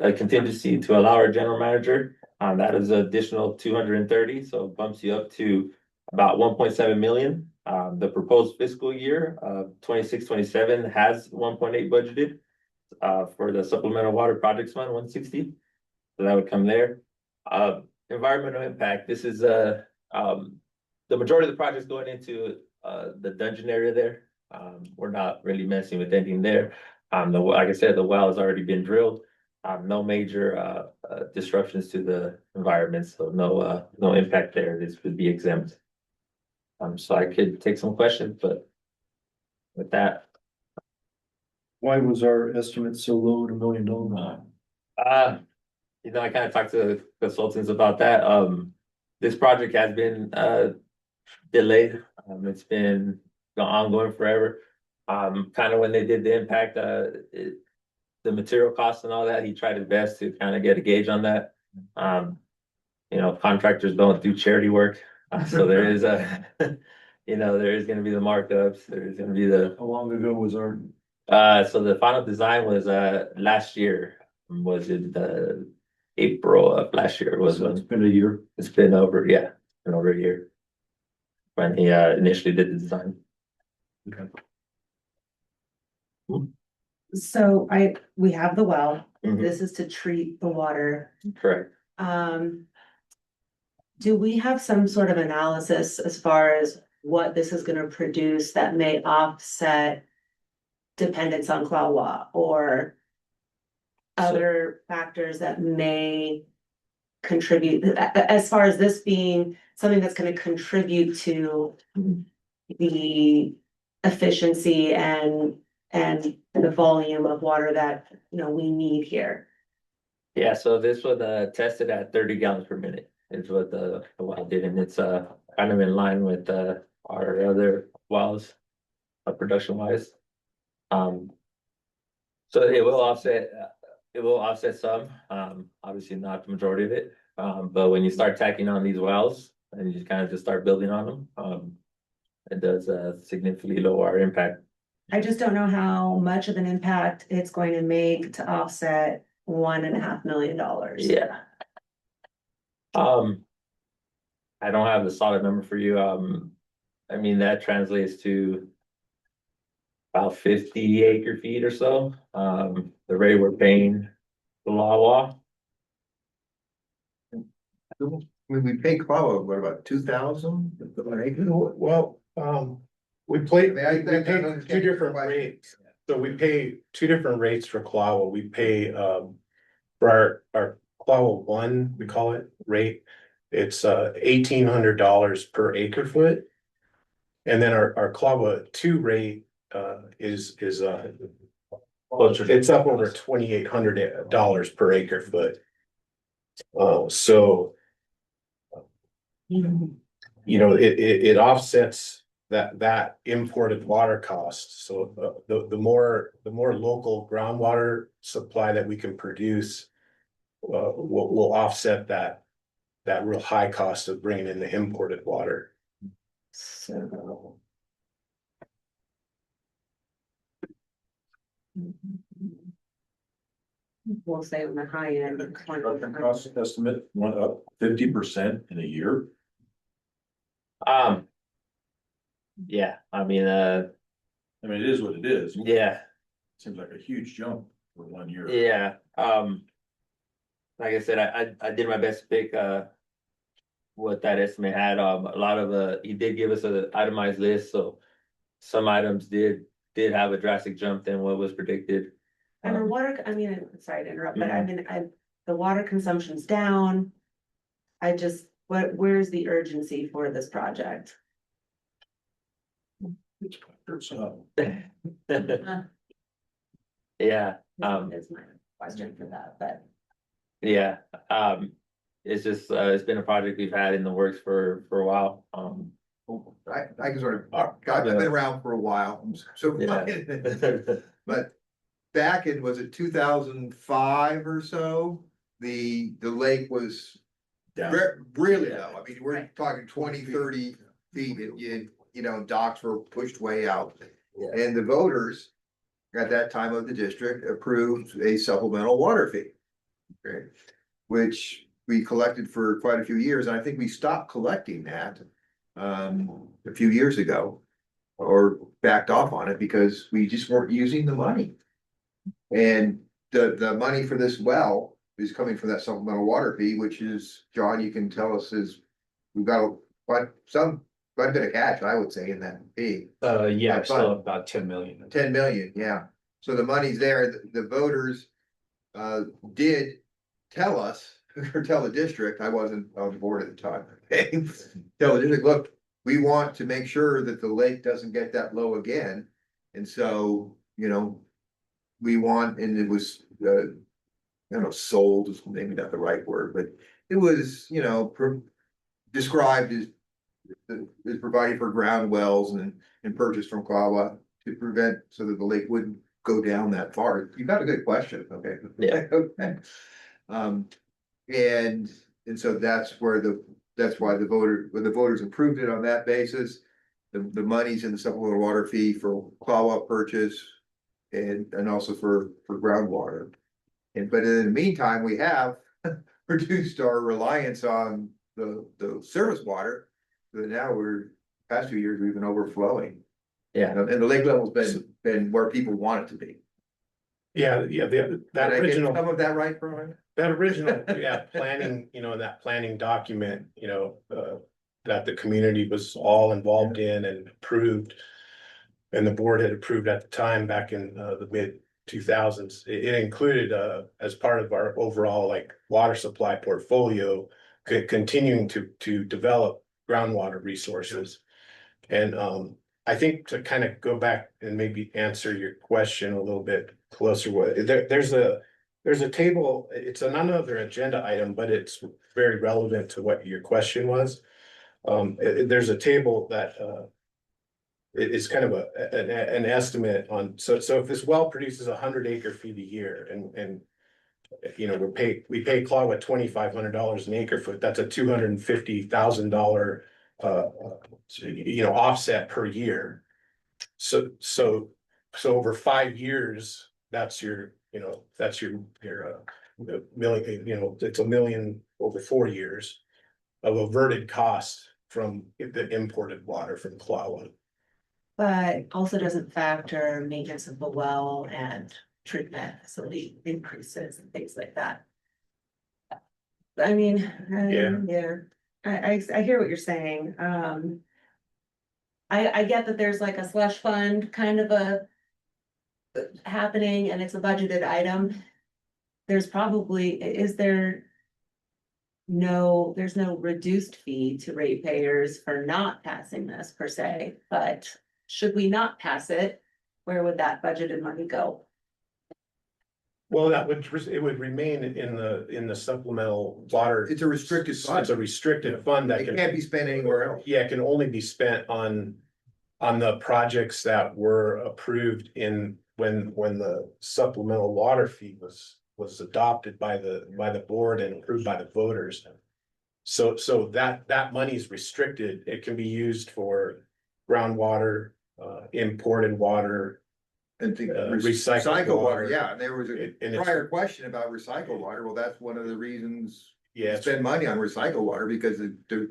a contingency to allow our general manager. That is additional 230, so it bumps you up to about 1.7 million. The proposed fiscal year 26-27 has 1.8 budgeted for the supplemental water projects fund 160. So that would come there. Environmental impact. This is the majority of the projects going into the dungeon area there. We're not really messing with anything there. Like I said, the well has already been drilled. No major disruptions to the environment, so no impact there. This would be exempt. So I could take some questions, but with that, Why was our estimate so low at $1 million? I kind of talked to consultants about that. This project has been delayed. It's been ongoing forever. Kind of when they did the impact, the material costs and all that, he tried his best to kind of get a gauge on that. Contractors don't do charity work, so there is there is going to be the markups. There is going to be the. How long ago was our? So the final design was last year. Was it April of last year? So it's been a year. It's been over, yeah, been over a year when he initially did the design. Okay. So we have the well, Mhm. this is to treat the water. Correct. Do we have some sort of analysis as far as what this is gonna produce that may offset dependence on Clawa or other factors that may contribute, as far as this being something that's gonna contribute to the efficiency and the volume of water that, we need here? Yeah, so this was tested at 30 gallons per minute is what the well did, and it's kind of in line with our other wells production wise. So it will offset some, obviously not the majority of it. But when you start tacking on these wells and you kind of just start building on them, it does significantly lower our impact. I just don't know how much of an impact it's going to make to offset $1.5 million. Yeah. I don't have the solid number for you. I mean, that translates to about 50 acre feet or so. The rate we're paying the Wawa. We pay Clavo, what about 2,000? Well, we pay two different rates. So we pay two different rates for Clawa. We pay for our Clawa 1, we call it, rate. It's $1,800 per acre foot. And then our Clawa 2 rate is it's up over $2,800 per acre foot. So it offsets that imported water cost. So the more local groundwater supply that we can produce will offset that real high cost of bringing in the imported water. So. We'll say on the high end. Production cost estimate went up 50% in a year. Yeah, I mean, it is what it is. yeah, Seems like a huge jump for 1 year. yeah. Like I said, I did my best to pick what that estimate had. A lot of, he did give us an itemized list, so some items did have a drastic jump than what was predicted. And the Um, water, I mean, sorry to interrupt, but I mean, the water consumption's down. I just, where's the urgency for this project? Yeah, Is my question for that, but. yeah, it's just, it's been a project we've had in the works for a while. I can sort of, I've been around for a while, so. Yeah. But back in, was it 2005 or so? The lake was really low. I mean, we're Right. talking 20, 30 feet, and you know, docks were pushed way out. And the voters at that time of the district approved a supplemental water fee. Okay, which we collected for quite a few years, and I think we stopped collecting that a few years ago. Or backed off on it because we just weren't using the money. And the money for this well is coming from that supplemental water fee, which is, John, you can tell us is, we've got quite a bit of cash, I would say, in that fee. Yeah, That still fund. about 10 million. 10 million, yeah. So the money's there. The voters did tell us, or tell the district, I wasn't on the board at the time. Tell the district, look, we want to make sure that the lake doesn't get that low again. And so, you know, we want, and it was, I don't know, sold is maybe not the right word, but it was, you know, described as providing for ground wells and purchased from Kawa to prevent, so that the lake wouldn't go down that far. You got a good question, okay? Yeah. Okay. And so that's why the voters approved it on that basis. The money's in the supplemental water fee for Kawa purchase and also for groundwater. But in the meantime, we have reduced our reliance on the surface water. So now past 2 years, we've been overflowing. Yeah. And the lake level's been where people want it to be. Yeah, Did that I get original. some of that right, Brian? That original, planning, that planning document, that the community was all involved in and approved. And the board had approved at the time back in the mid-2000s. It included, as part of our overall like water supply portfolio, continuing to develop groundwater resources. And I think to kind of go back and maybe answer your question a little bit closer, there's a table, it's another agenda item, but it's very relevant to what your question was. There's a table that it's kind of an estimate on, so if this well produces 100 acre feet a year and we pay Claw at $2,500 an acre foot, that's a $250,000 offset per year. So over 5 years, that's your million, it's $1 million over 4 years of averted costs from the imported water from Claw. But also doesn't factor maintenance of the well and treatment facility increases and things like that. I mean, yeah, I hear what you're saying. I get that there's like a slush fund kind of a happening and it's a budgeted item. There's no reduced fee to ratepayers for not passing this per se, but should we not pass it, where would that budgeted money go? Well, it would remain in the supplemental water. It's a restricted fund. It's a restricted fund that It can't be spent anywhere else. Yeah, it can only be spent on the projects that were approved when the supplemental water fee was adopted by the board and approved by the voters. So that money is restricted. It can be used for groundwater, imported water. And Recycled water. yeah, there was a And prior question about recycled water. Well, that's one of the reasons Yeah, to spend money on recycled water, because the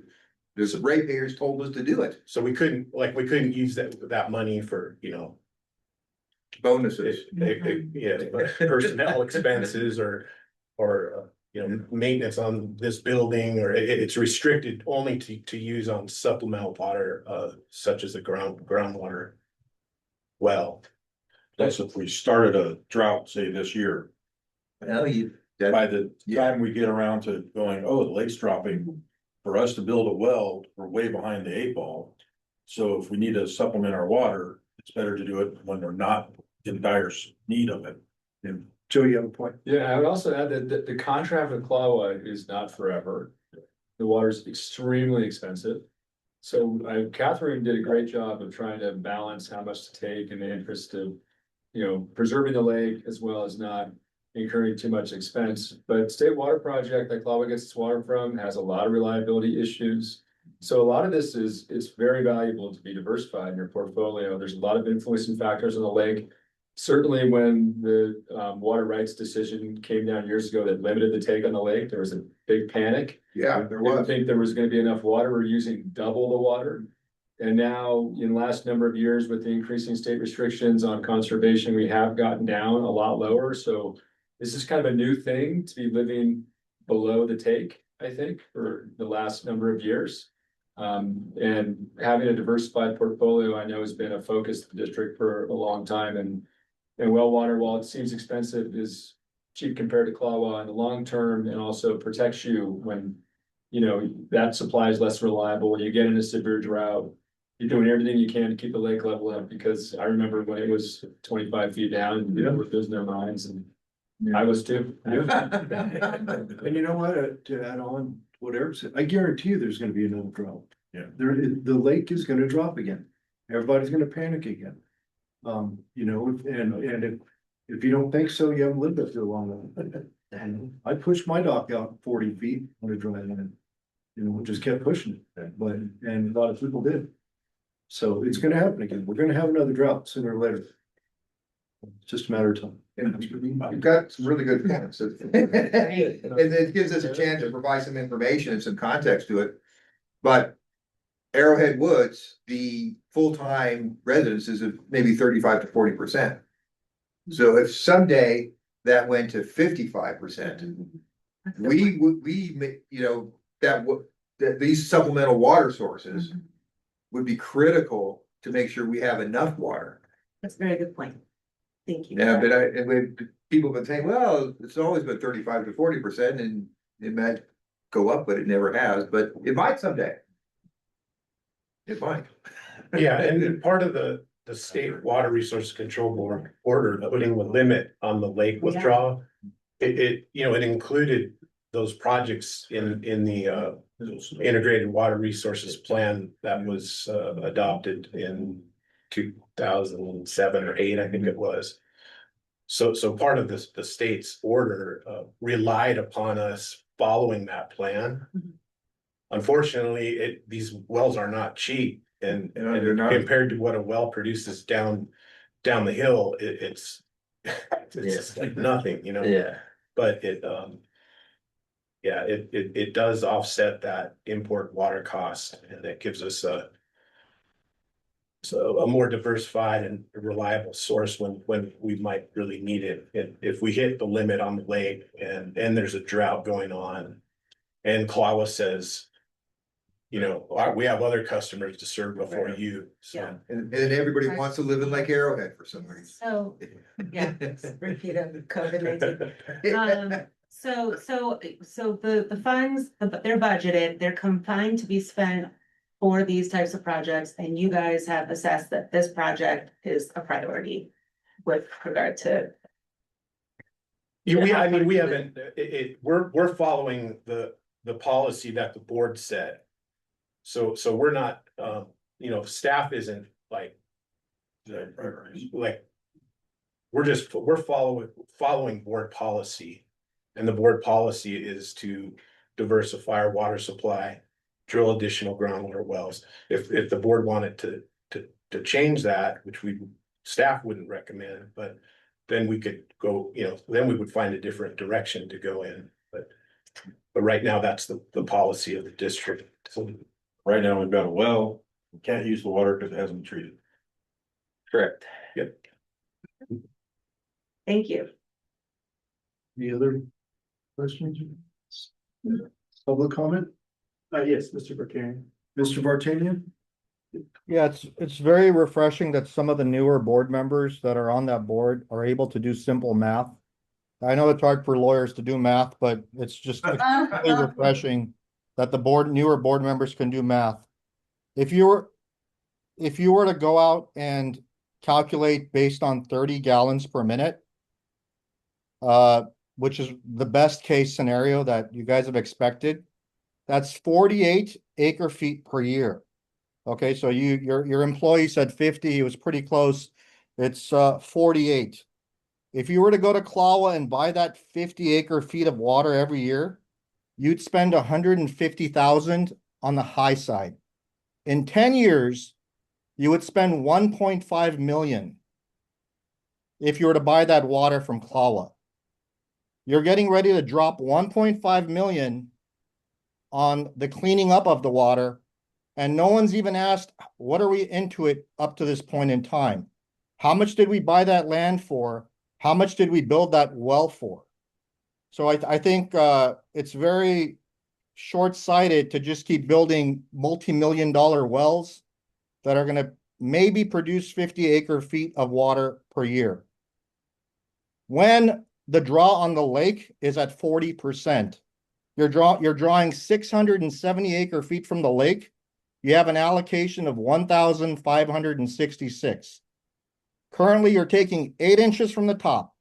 ratepayers told us to do it. so we couldn't use that money for, Bonuses. personnel expenses or maintenance on this building, or it's restricted only to use on supplemental water, such as the groundwater well. Plus, if we started a drought, say this year, Well, by the time we get around to going, oh, the lake's dropping, for us to build a well, we're way behind the 8 ball. So if we need to supplement our water, it's better to do it when we're not in dire need of it. Joe, you have a point? Yeah, I would also add that the contract with Clawwood is not forever. The water's extremely expensive. So Catherine did a great job of trying to balance how much to take in the interest of, preserving the lake as well as not incurring too much expense. But state water project that Clawwood gets its water from has a lot of reliability issues. So a lot of this is very valuable to be diversified in your portfolio. There's a lot of influencing factors in the lake. Certainly, when the water rights decision came down years ago that limited the take on the lake, there was a big panic. yeah, there Didn't was. think there was gonna be enough water. We're using double the water. And now, in the last number of years, with the increasing state restrictions on conservation, we have gotten down a lot lower. So this is kind of a new thing to be living below the take, I think, for the last number of years. And having a diversified portfolio, I know, has been a focus of the district for a long time. And well water, while it seems expensive, is cheap compared to Clawwa in the long term, and also protects you when, that supply is less reliable. When you get in a severe drought, you're doing everything you can to keep the lake level up, because I remember when it was 25 feet down, and people were losing their minds, and I was too. And you know what, to add on what Eric said, I guarantee you there's gonna be another drought. Yeah. The lake is gonna drop again. Everybody's gonna panic again. And if you don't think so, you haven't lived up there long enough. And I pushed my dock out 40 feet on a dry land. Just kept pushing it, and a lot of people did. So it's gonna happen again. We're gonna have another drought sooner or later. It's just a matter of time. You've got some really good points. And it gives us a chance to provide some information and some context to it. But Arrowhead Woods, the full-time residents is maybe 35 to 40%. So if someday that went to 55%, that these supplemental water sources would be critical to make sure we have enough water. That's a very good point. Thank you. Yeah, people have been saying, well, it's always been 35 to 40%, and it might go up, but it never has, but it might someday. It might. Yeah, and part of the state water resource control board order putting the limit on the lake withdrawal. It included those projects in the integrated water resources plan that was adopted in 2007 or 8, I think it was. So part of the state's order relied upon us following that plan. Unfortunately, these wells are not cheap, and they're not. compared to what a well produces down the hill, it's just like nothing, Yeah. But it does offset that import water cost, and it gives us a more diversified and reliable source when we might really need it. And if we hit the limit on the lake and there's a drought going on, and Clawwa says, we have other customers to serve before you, so. Yeah. And everybody wants to live in Lake Arrowhead for some reason. So, yeah, repeat of COVID-19. So the funds, they're budgeted, they're confined to be spent for these types of projects, and you guys have assessed that this project is a priority with regard to. We haven't, we're following the policy that the board set. So we're not, staff isn't like, we're following board policy. And the board policy is to diversify our water supply, drill additional groundwater wells. If the board wanted to change that, which staff wouldn't recommend, but then we could go, then we would find a different direction to go in. But right now, that's the policy of the district. So Right now, we've got a well, we can't use the water because it hasn't been treated. Correct. Yep. Thank you. Any other Questions? Public comment? Yes, Mr. Burkarian. Mr. Vartanian? Yeah, it's very refreshing that some of the newer board members that are on that board are able to do simple math. I know it's hard for lawyers to do math, but it's just extremely refreshing that the newer board members can do math. If you were to go out and calculate based on 30 gallons per minute, which is the best case scenario that you guys have expected, that's 48 acre feet per year. Okay, so your employee said 50, he was pretty close. It's 48. If you were to go to Clawa and buy that 50 acre feet of water every year, you'd spend 150,000 on the high side. In 10 years, you would spend 1.5 million if you were to buy that water from Clawa. You're getting ready to drop 1.5 million on the cleaning up of the water. And no one's even asked, what are we into it up to this point in time? How much did we buy that land for? How much did we build that well for? So I think it's very short-sighted to just keep building multi-million-dollar wells that are going to maybe produce 50 acre feet of water per year. When the draw on the lake is at 40%, you're drawing 670 acre feet from the lake. You have an allocation of 1,566. Currently, you're taking 8 inches from the top.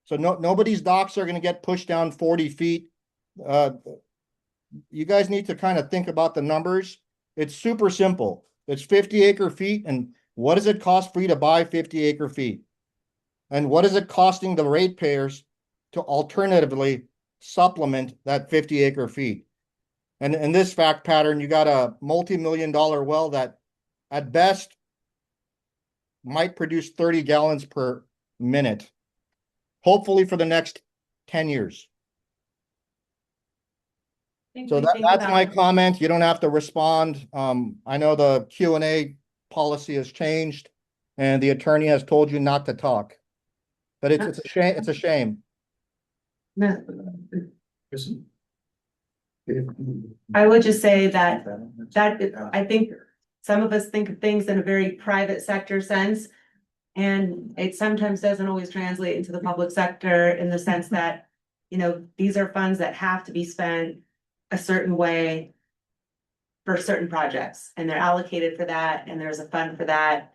So nobody's docks are going to get pushed down 40 feet. You guys need to kind of think about the numbers. It's super simple. It's 50 acre feet. And what does it cost for you to buy 50 acre feet? And what is it costing the ratepayers to alternatively supplement that 50 acre feet? And in this fact pattern, you got a multi-million-dollar well that at best might produce 30 gallons per minute, hopefully for the next 10 years. So that's my comment. You don't have to respond. I know the Q&A policy has changed and the attorney has told you not to talk. But it's a shame. It's a shame. I would just say that I think some of us think of things in a very private sector sense. And it sometimes doesn't always translate into the public sector in the sense that, you know, these are funds that have to be spent a certain way for certain projects, and they're allocated for that, and there's a fund for that.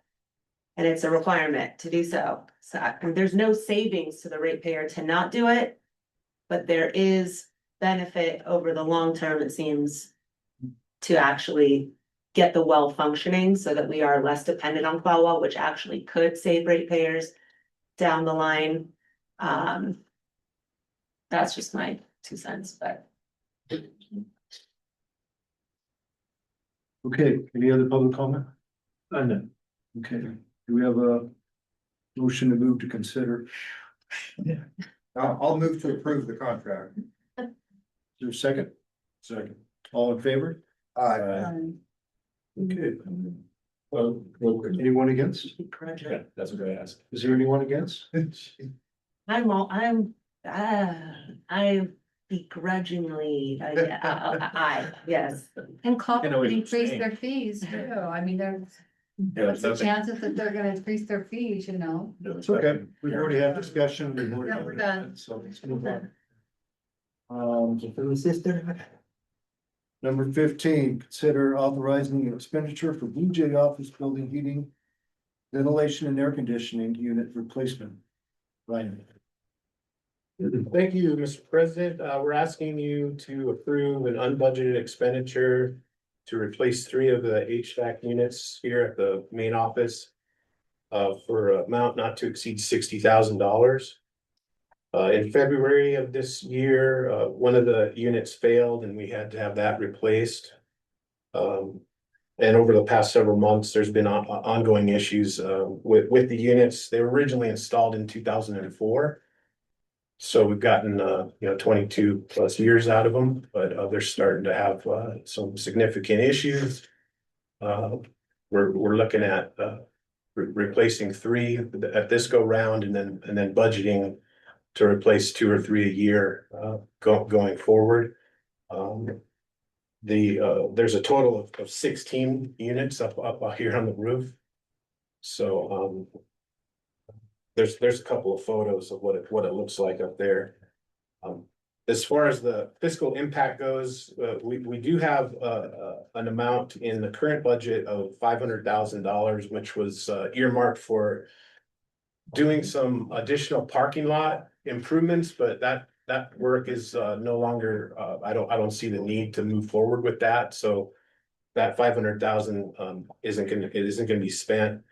And it's a requirement to do so. So there's no savings to the ratepayer to not do it, but there is benefit over the long term, it seems, to actually get the well functioning so that we are less dependent on Clawwell, which actually could save ratepayers down the line. That's just my 2 cents, but. Okay, any other public comment? No. Okay, do we have a motion to move to consider? I'll move to approve the contract. Is there a second? Second. All in favor? Okay, Well, real quick. anyone against? Yeah, that's what I asked. Is there anyone against? I'm begrudgingly, I, yes. And Claw You know, could it's increase insane. their fees too. I mean, there's, Yeah, what's the that's chances that they're gonna increase their fees, you know? It's okay, we've already had discussion. We've already Yeah, had we're done. So let's move on. Number 15, consider authorizing an expenditure for Blue Jay office building heating, ventilation and air conditioning unit replacement. Ryan. Thank you, Mr. President. We're asking you to approve an unbudgeted expenditure to replace 3 of the HVAC units here at the main office for an amount not to exceed $60,000. In February of this year, one of the units failed and we had to have that replaced. And over the past several months, there's been ongoing issues with the units. They were originally installed in 2004. So we've gotten 22 plus years out of them, but they're starting to have some significant issues. We're looking at replacing 3 at this go round and then budgeting to replace 2 or 3 a year, going forward. There's a total of 16 units up here on the roof. So, there's a couple of photos of what it looks like up there. As far as the fiscal impact goes, we do have an amount in the current budget of $500,000, which was earmarked for doing some additional parking lot improvements, but that work is no longer, I don't see the need to move forward with that, so that 500,000 isn't gonna be spent.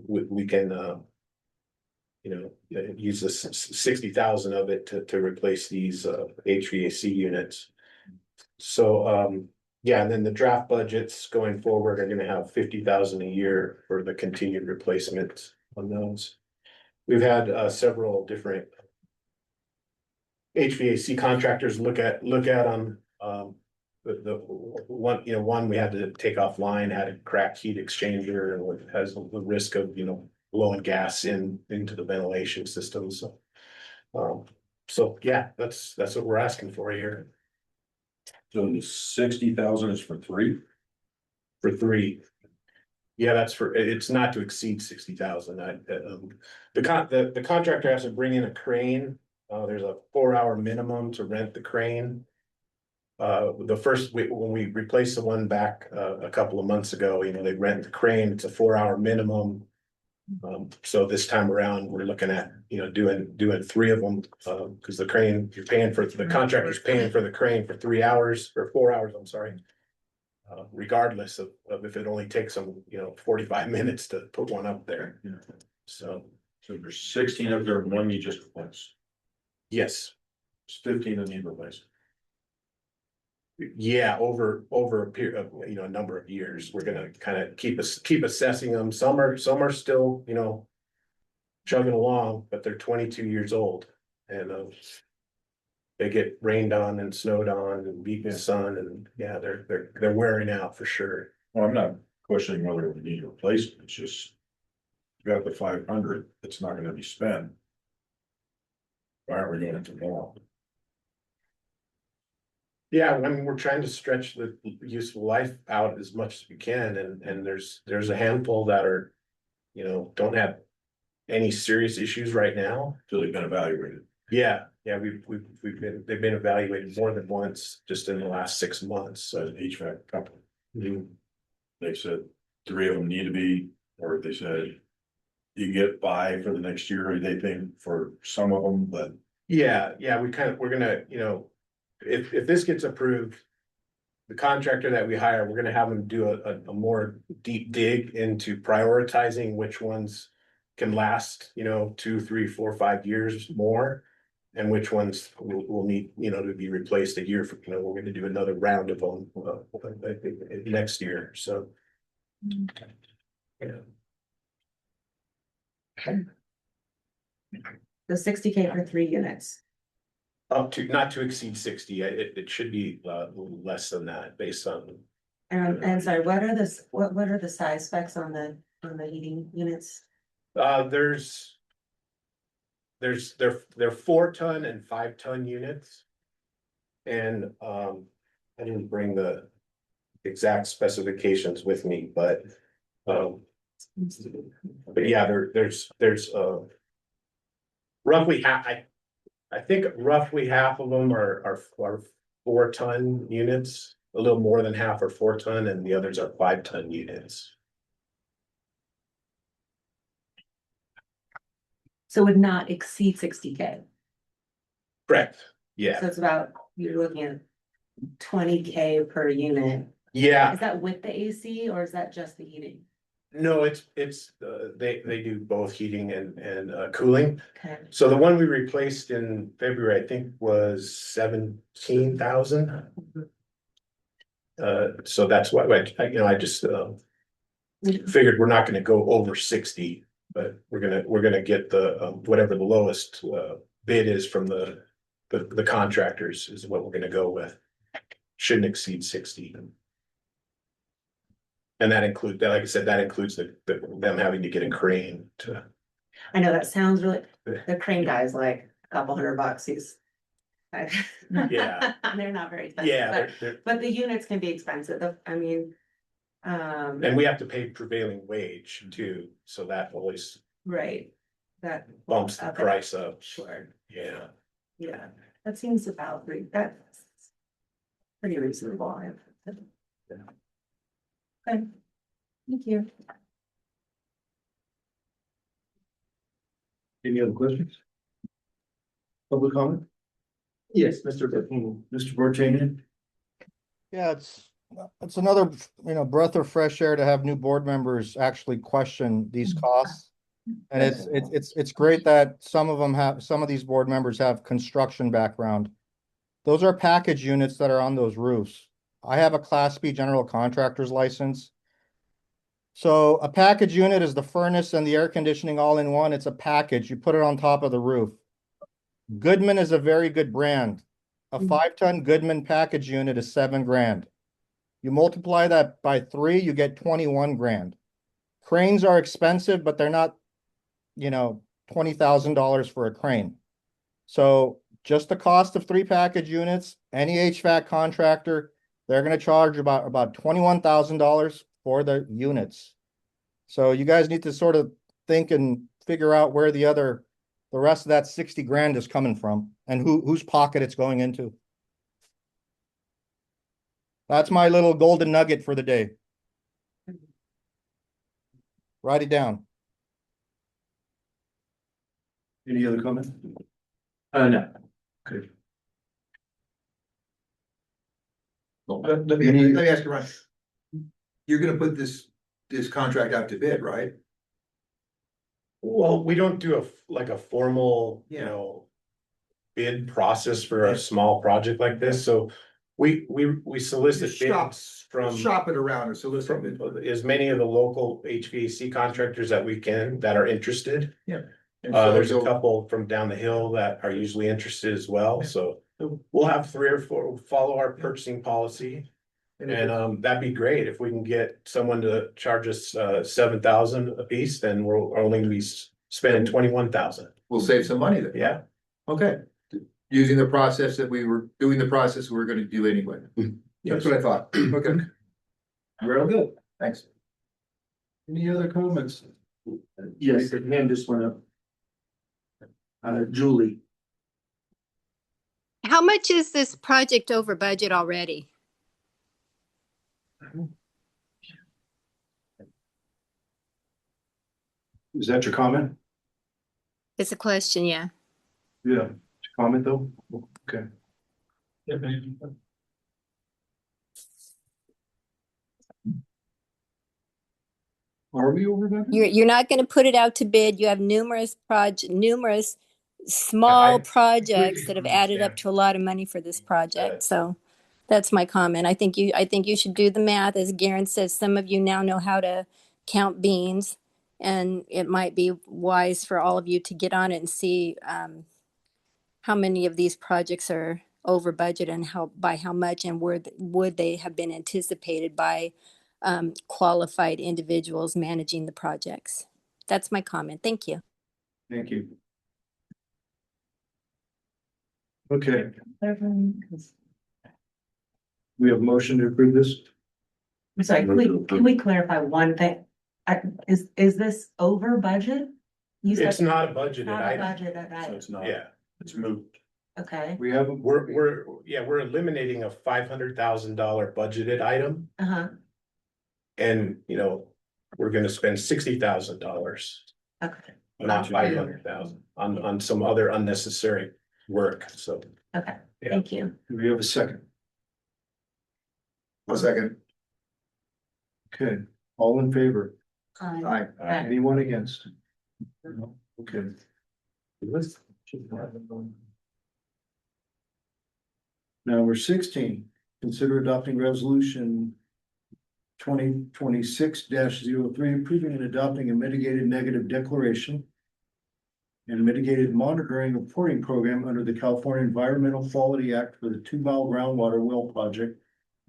We can use the 60,000 of it to replace these HVAC units. So yeah, and then the draft budgets going forward are gonna have 50,000 a year for the continued replacement on those. We've had several different HVAC contractors look at them. The one we had to take offline had a cracked heat exchanger and has the risk of blowing gas into the ventilation system. So yeah, that's what we're asking for here. So the 60,000 is for 3? For 3. Yeah, it's not to exceed 60,000. The contractor has to bring in a crane. There's a 4-hour minimum to rent the crane. When we replaced the one back a couple of months ago, they rent the crane. It's a 4-hour minimum. So this time around, we're looking at doing 3 of them, because the crane, the contractor's paying for the crane for 3 hours or 4 hours, I'm sorry. Regardless of if it only takes them 45 minutes to put one up there. So there's 16 up there and 1 you just replaced. yes. It's 15 that need replaced. Yeah, over a period of a number of years, we're gonna kind of keep assessing them. Some are still chugging along, but they're 22 years old, and they get rained on and snowed on and beat in the sun, and yeah, they're wearing out for sure. Well, I'm not questioning whether we need to replace it. It's just you got the 500. It's not going to be spent. Why aren't we doing it tomorrow? Yeah, I mean, we're trying to stretch the useful life out as much as we can, and there's a handful that are, don't have any serious issues right now. So they've been evaluated. Yeah, they've been evaluated more than once just in the last 6 months. So an HVAC company. They said 3 of them need to be, or they said you get by for the next year. They think for some of them, but Yeah, we're gonna, if this gets approved, the contractor that we hire, we're gonna have them do a more deep dig into prioritizing which ones can last, 2, 3, 4, 5 years more. And which ones will need, to be replaced a year from, we're gonna do another round of them, I think next year, so. The 60K for 3 units. Up to, not to exceed 60, it should be less than that based on. And sorry, what are the size specs on the heating units? They're 4-ton and 5-ton units. And I didn't bring the exact specifications with me, but yeah, there's roughly half, I think roughly half of them are 4-ton units, a little more than half are 4-ton, and the others are 5-ton units. So would not exceed 60K. Correct, yeah, So it's about, you're looking at 20K per unit. yeah, Is that with the AC or is that just the heating? no, it's they do both heating and cooling. Okay. So the one we replaced in February, I think, was 17,000. So that's why, I just figured we're not gonna go over 60, but we're gonna get the whatever the lowest bid is from the contractors is what we're gonna go with. Shouldn't exceed 60. And that includes, like I said, that includes them having to get a crane to. I know that sounds really, the crane guy's like a couple $100, he's. Yeah. They're not very expensive, Yeah, but the units can be expensive, I mean. and we have to pay prevailing wage too, so that always Right, that. bumps the up it. price up. Sure, Yeah. yeah, that seems about right, that's. Pretty reasonable. Okay. Thank you. Any other questions? Public comment? Yes, Mr. Burton. Mr. Borchanian? Yeah, it's another, breath of fresh air to have new board members actually question these costs. And it's great that some of these board members have construction background. Those are package units that are on those roofs. I have a Class B general contractor's license. So a package unit is the furnace and the air conditioning all in one. It's a package. You put it on top of the roof. Goodman is a very good brand. A 5-ton Goodman package unit is $7,000. You multiply that by 3, you get 21 grand. Cranes are expensive, but they're not, $20,000 for a crane. So just the cost of 3 package units, any HVAC contractor, they're going to charge about $21,000 for the units. So you guys need to sort of think and figure out where the rest of that 60 grand is coming from and whose pocket it's going into. That's my little golden nugget for the day. Write it down. Any other comments? No. Okay. Let me ask you, Ron. You're gonna put this contract out to bid, right? Well, we don't do a formal, bid process for a small project like this, so we solicit Just shop- bids from. Shop it around or solicit bid. As many of the local HVAC contractors that we can, that are interested. And so There's a you'll- couple from down the hill that are usually interested as well, so we'll have 3 or 4 follow our purchasing policy. And that'd be great if we can get someone to charge us 7,000 a piece, then we're only gonna be spending 21,000. We'll save some money then. Yeah, Okay. Using the process that we were doing the process we were gonna do anyway. That's what I thought. Okay. Real good. Thanks. Any other comments? Yes, the hand just went up. Julie. How much is this project over budget already? Is that your comment? It's a question, yeah. Yeah, comment though? Okay. Are we over budget? You're not going to put it out to bid. You have numerous small projects that have added up to a lot of money for this project. So that's my comment. I think you should do the math. As Garen says, some of you now know how to count beans, and it might be wise for all of you to get on it and see how many of these projects are over budget and by how much, and would they have been anticipated by qualified individuals managing the projects. That's my comment. Thank you. Thank you. Okay, we have a motion to approve this. I'm sorry, can we clarify one thing? Is this over budget? You said it's not a budgeted not a item, budgeted So item, it's not, yeah, it's moved. okay, We have, we're eliminating a $500,000 budgeted item, uh-huh, and, we're gonna spend $60,000, okay, not 500,000 on some other unnecessary work, so. okay, Yeah. thank you. do we have a second? A second. Okay, all in favor? Aye. Anyone against? Okay. Number 16, consider adopting resolution 2026-03, approving and adopting a mitigated negative declaration and mitigated monitoring reporting program under the California Environmental Quality Act for the 2-mile groundwater well project,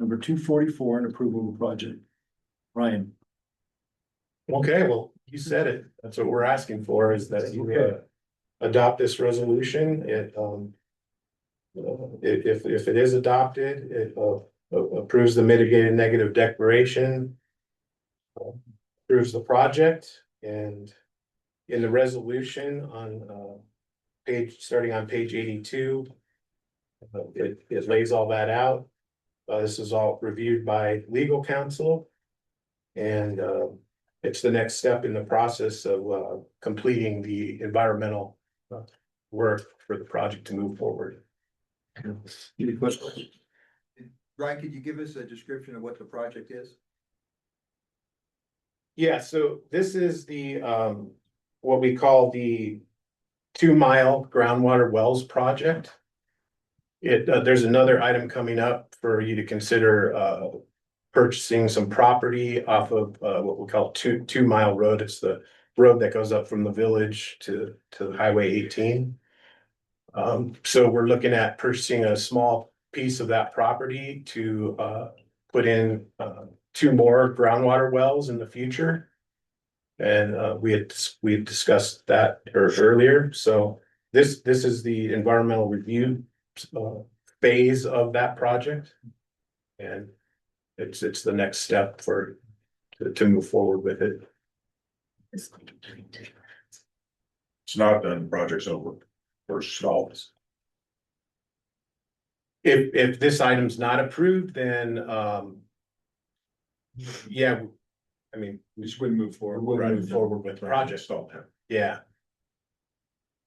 number 244, and approval of the project. Ryan. Okay, well, You said it. That's what we're asking for, is that you adopt this resolution. If it is adopted, it approves the mitigated negative declaration. Approves the project, and in the resolution on starting on page 82. It lays all that out. This is all reviewed by legal counsel. And it's the next step in the process of completing the environmental work for the project to move forward. Any questions? Brian, could you give us a description of what the project is? Yeah, so this is the what we call the 2-mile groundwater wells project. There's another item coming up for you to consider purchasing some property off of what we call two mile road. It's the road that goes up from the village to Highway 18. So we're looking at purchasing a small piece of that property to put in 2 more groundwater wells in the future. And we had discussed that earlier. So this is the environmental review phase of that project. And it's the next step to move forward with it. It's not done, the project's over, or stalled. If this item's not approved, then yeah, I mean, We just wouldn't move forward. we'll move forward with the project. Stalled. Yeah.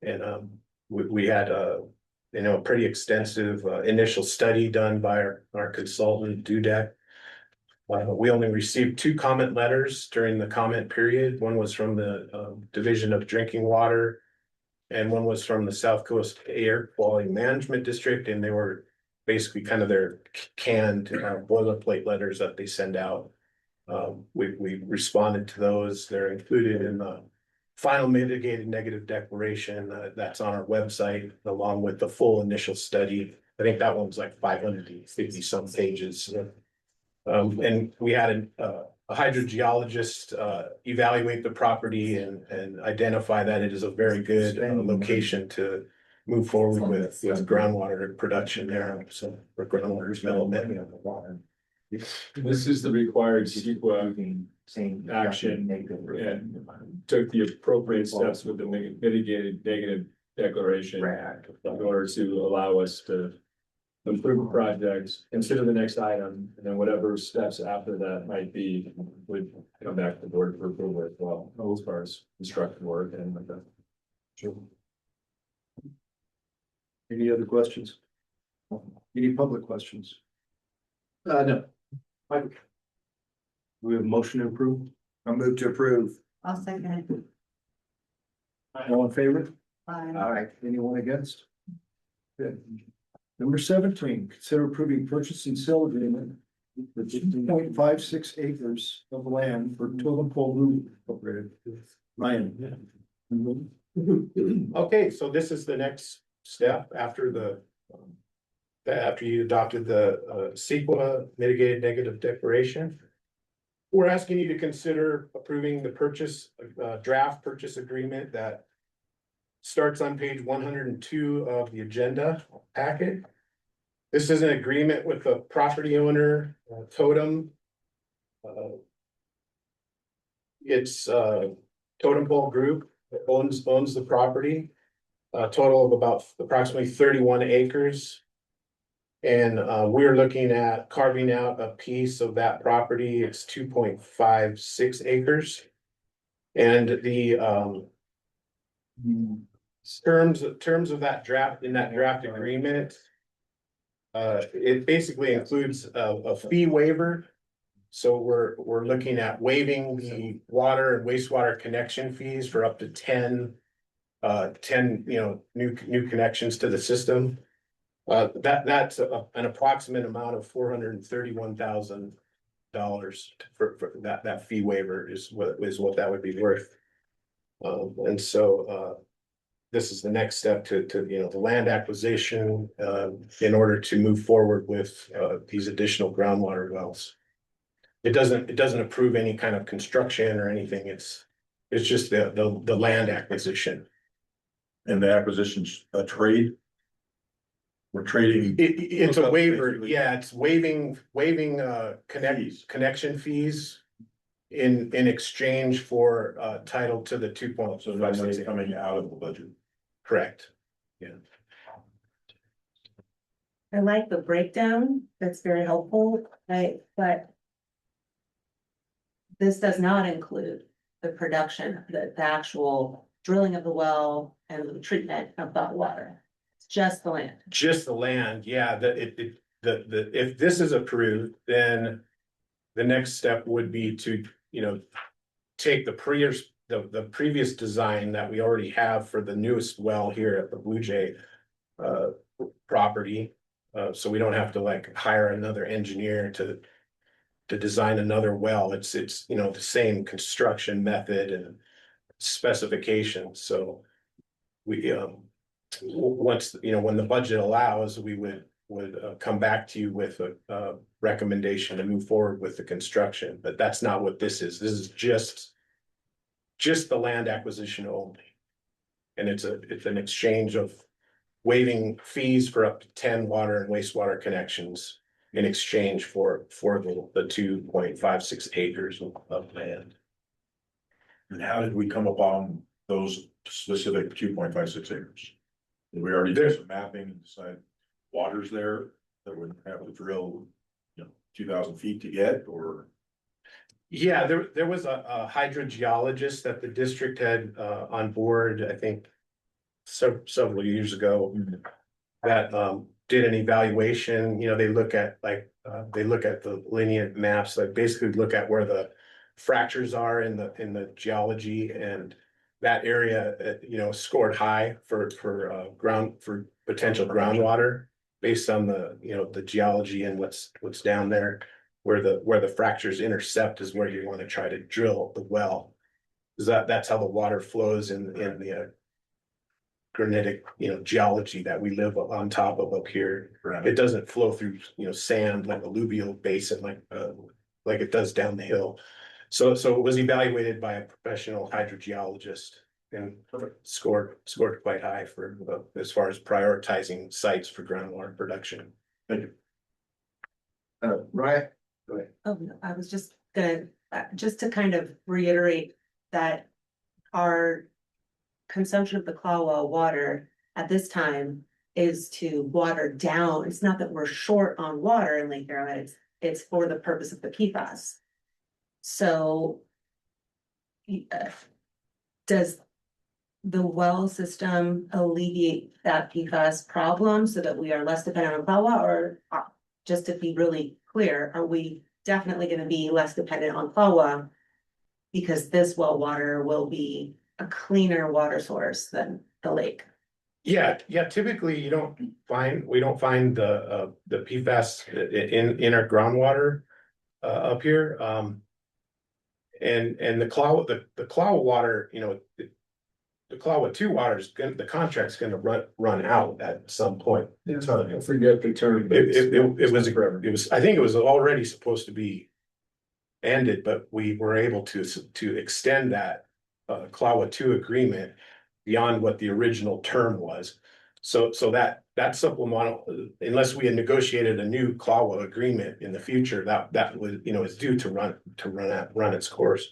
And we had a pretty extensive initial study done by our consultant Dudek. We only received 2 comment letters during the comment period. One was from the Division of Drinking Water, and one was from the South Coast Air Quality Management District, and they were basically kind of their canned boilerplate letters that they send out. We responded to those. They're included in the final mitigated negative declaration that's on our website, along with the full initial study. I think that one's like 550 some pages. And we had a hydrogeologist evaluate the property and identify that it is a very good location to move forward with groundwater production there. So for groundwater development. This is the required CEQA action and took the appropriate steps with the mitigated negative declaration in order to allow us to improve the project, consider the next item, and then whatever steps after that might be would come back to the board for approval as well, as far as construction work and like that. Sure. Any other questions? Any public questions? No. Michael. We have a motion to approve. I'll move to approve. I'll second it. All in favor? Bye. All right. Anyone against? Good. Number 17, consider approving purchase and sale agreement for 2.56 acres of land for Totem Pole Route Incorporated. Ryan. Okay, so this is the next step after after you adopted the CEQA mitigated negative declaration. We're asking you to consider approving the draft purchase agreement that starts on page 102 of the agenda packet. This is an agreement with the property owner, Totem. It's Totem Pole Group that owns the property. A total of about approximately 31 acres. And we're looking at carving out a piece of that property. It's 2.56 acres. And the terms of that draft agreement. It basically includes a fee waiver. So we're looking at waiving the water and wastewater connection fees for up to 10 new connections to the system. That's an approximate amount of $431,000 for that fee waiver is what that would be worth. And so this is the next step to the land acquisition in order to move forward with these additional groundwater wells. It doesn't approve any kind of construction or anything. It's It's just the land acquisition. And the acquisition's a trade. We're trading. It's a Hookup, waiver, basically. yeah, it's waiving Fees. connection fees. In exchange for title to the 2.56. So no money coming out of the budget. Correct. I like the breakdown, that's very helpful, but this does not include the production, the actual drilling of the well and the treatment of that water. It's just the land. Just the land, yeah, if this is approved, then the next step would be to, take the previous design that we already have for the newest well here at the Blue Jay property. So we don't have to like hire another engineer to design another well. It's the same construction method and specifications. So we once, when the budget allows, we would come back to you with a recommendation to move forward with the construction, but that's not what this is. This is just the land acquisition only. And it's an exchange of waiving fees for up to 10 water and wastewater connections in exchange for the 2.56 acres of land. And how did we come upon those specific 2.56 acres? Did we already do some mapping and decide water's there that would have to drill, 2,000 feet to get, or? Yeah, there was a hydrogeologist that the district had on board, I think several years ago, that did an evaluation. They look at the linear maps, like basically look at where the fractures are in the geology, and that area scored high for potential groundwater based on the geology and what's down there. Where the fractures intercept is where you want to try to drill the well. That's how the water flows in the granitic, geology that we live on top of up here. It doesn't flow through, sand like alluvial basin like it does down the hill. So it was evaluated by a professional hydrogeologist and scored quite high for as far as prioritizing sites for groundwater production. Thank you. Right, Oh, no, I was just gonna, just to kind of reiterate that our consumption of the Clawell water at this time is to water down. It's not that we're short on water in Lake Arrowhead, it's for the purpose of the PFAS. So does the well system alleviate that PFAS problem so that we are less dependent on Clawell, or just to be really clear, are we definitely gonna be less dependent on Clawell because this well water will be a cleaner water source than the lake? Yeah, typically we don't find the PFAS in our groundwater up here. And the Clawell water, the Clawell 2 water the contract's gonna run out at some point in time. I forget the term. It was, I think it was already supposed to be ended, but we were able to extend that Clawell 2 agreement beyond what the original term was. So that supplemental, unless we had negotiated a new Clawell agreement in the future, that was, is due to run its course.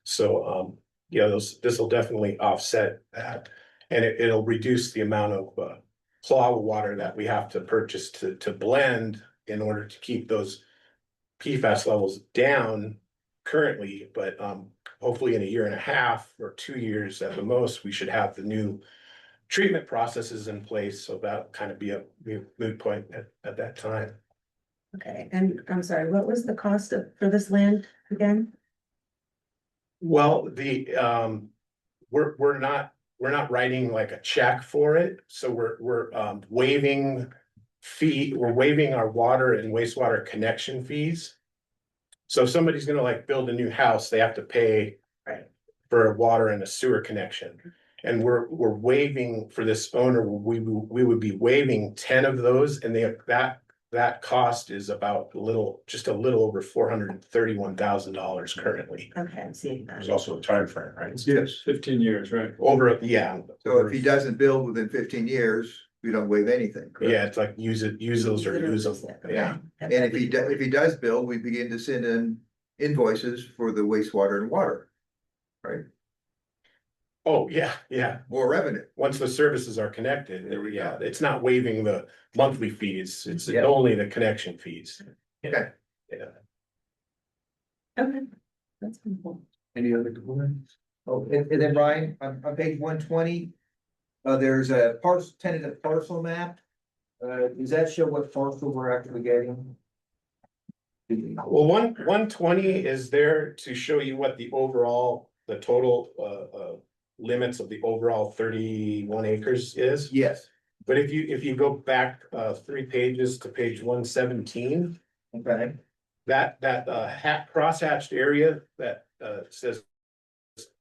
So this will definitely offset that, and it'll reduce the amount of Clawell water that we have to purchase to blend in order to keep those PFAS levels down currently, but hopefully in a year and a half or 2 years at the most, we should have the new treatment processes in place. So that kind of be a moot point at that time. Okay, and I'm sorry, what was the cost for this land again? Well, we're not writing like a check for it, so we're waiving our water and wastewater connection fees. So if somebody's gonna like build a new house, they have to pay for a water and a sewer connection. And we're waiving for this owner, we would be waiving 10 of those, and that that cost is about just a little over $431,000 currently. Okay, I'm seeing There's that. also a time frame, right? Yes. 15 years, right? Yeah. So if he doesn't build within 15 years, we don't waive anything. correct? Yeah, it's like use those or use them. Yeah. And if he does build, we begin to send in invoices for the wastewater and water. Right? Oh, yeah. More revenue. Once the services are connected, There we go. it's not waiving the monthly fees, it's Yeah. only the connection fees. Okay. Yeah. Okay. That's cool. Any other comments? Oh, and then Ryan, on page 120, there's a tentative parcel map. Does that show what parcel we're actually getting? Well, 120 is there to show you what the total limits of the overall 31 acres is. Yes. But if you go back 3 pages to page 117, Okay. that cross-hatched area that says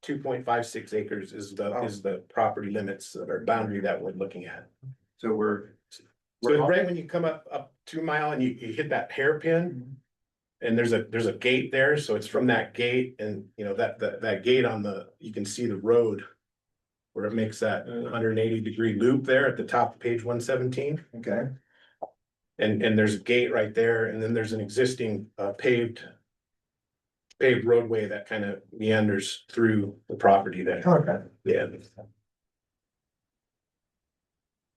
2.56 acres is the property limits that are boundary that we're looking at. So we're. So right when you come up 2 mile and you hit that hairpin. And there's a gate there, so it's from that gate and that gate you can see the road. Where it makes that 180-degree loop there at the top of page 117. Okay. And there's a gate right there, and then there's an existing paved roadway that kind of meanders through the property there. Okay. Yeah.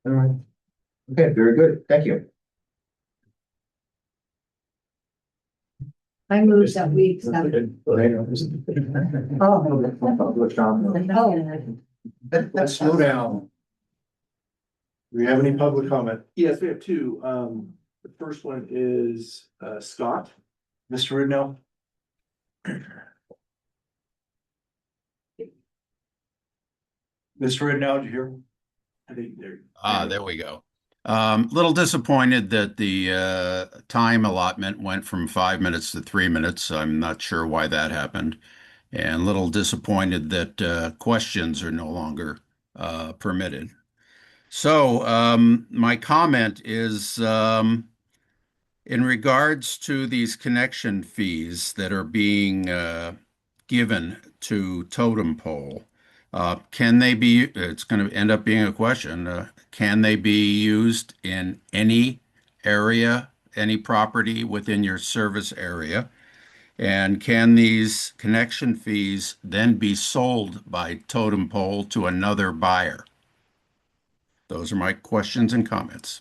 All right. Okay, very good. Thank you. I moved that we. Let's slow down. Do we have any public comment? Yes, we have two. The first one is Scott. Mr. Ridnow? Mr. Ridnow, did you hear? I think they're. There we go. Little disappointed that the time allotment went from 5 minutes to 3 minutes. I'm not sure why that happened. And little disappointed that questions are no longer permitted. So my comment is in regards to these connection fees that are being given to Totem Pole. Can they be, it's going to end up being a question, can they be used in any area, any property within your service area? And can these connection fees then be sold by Totem Pole to another buyer? Those are my questions and comments.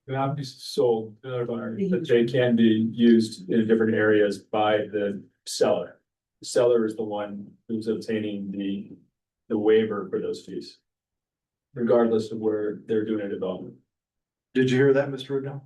Not be sold to another buyer, but they can be used in different areas by the seller. The seller is the one who's obtaining the waiver for those fees. Regardless of where they're doing a development. Did you hear that, Mr. Ridnow?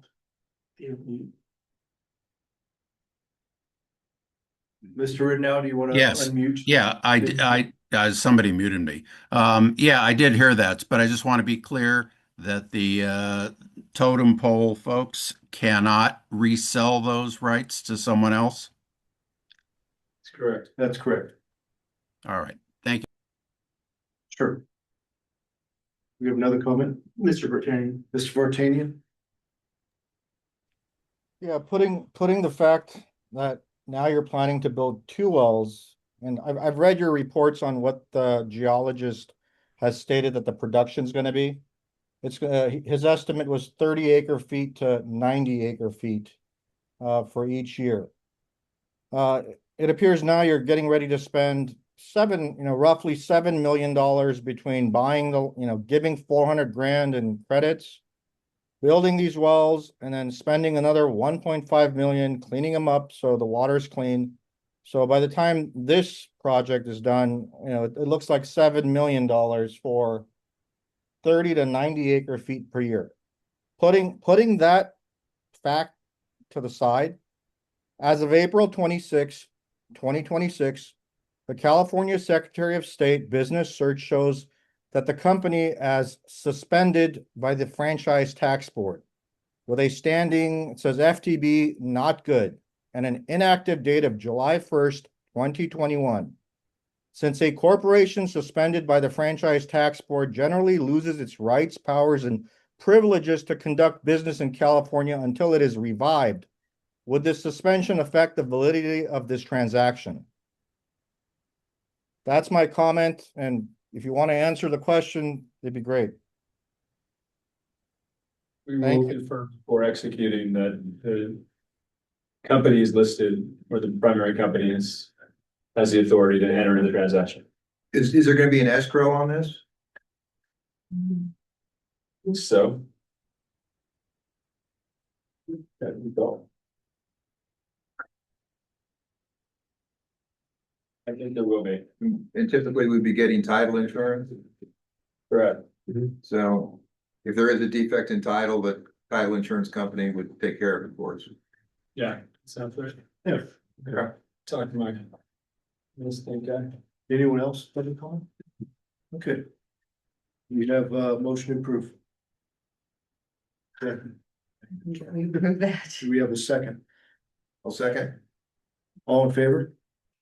Mr. Ridnow, do you want to Yes. unmute? Yeah, somebody muted me. Yeah, I did hear that, but I just want to be clear that the Totem Pole folks cannot resell those rights to someone else. That's correct. That's correct. All right, thank you. Sure. We have another comment? Mr. Bertanian. Mr. Vartanian? Yeah, putting the fact that now you're planning to build 2 wells, and I've read your reports on what the geologist has stated that the production's gonna be. It's his estimate was 30 acre feet to 90 acre feet for each year. It appears now you're getting ready to spend roughly $7 million between buying giving 400 grand in credits, building these wells, and then spending another 1.5 million cleaning them up so the water's clean. So by the time this project is done, it looks like $7 million for 30 to 90 acre feet per year. Putting that fact to the side, as of April 26, 2026, the California Secretary of State Business Search shows that the company is suspended by the Franchise Tax Board with a standing, it says FTB not good, and an inactive date of July 1st, 2021. Since a corporation suspended by the Franchise Tax Board generally loses its rights, powers, and privileges to conduct business in California until it is revived. Would this suspension affect the validity of this transaction? That's my comment, and if you want to answer the question, it'd be great. We Thank will you. confirm before executing that the company is listed, or the primary company has the authority to enter into the transaction. Is there gonna be an escrow on this? So. There we go. I think there will be. And typically we'd be getting title insurance, Correct. so if there is a defect in title, the title insurance company would take care of it for us. Yeah, sounds right. Yeah. Okay. Talk to my. Real estate guy. Anyone else have a comment? Okay. We have a motion to approve. Okay. We prove that. Do we have a second? I'll second. All in favor?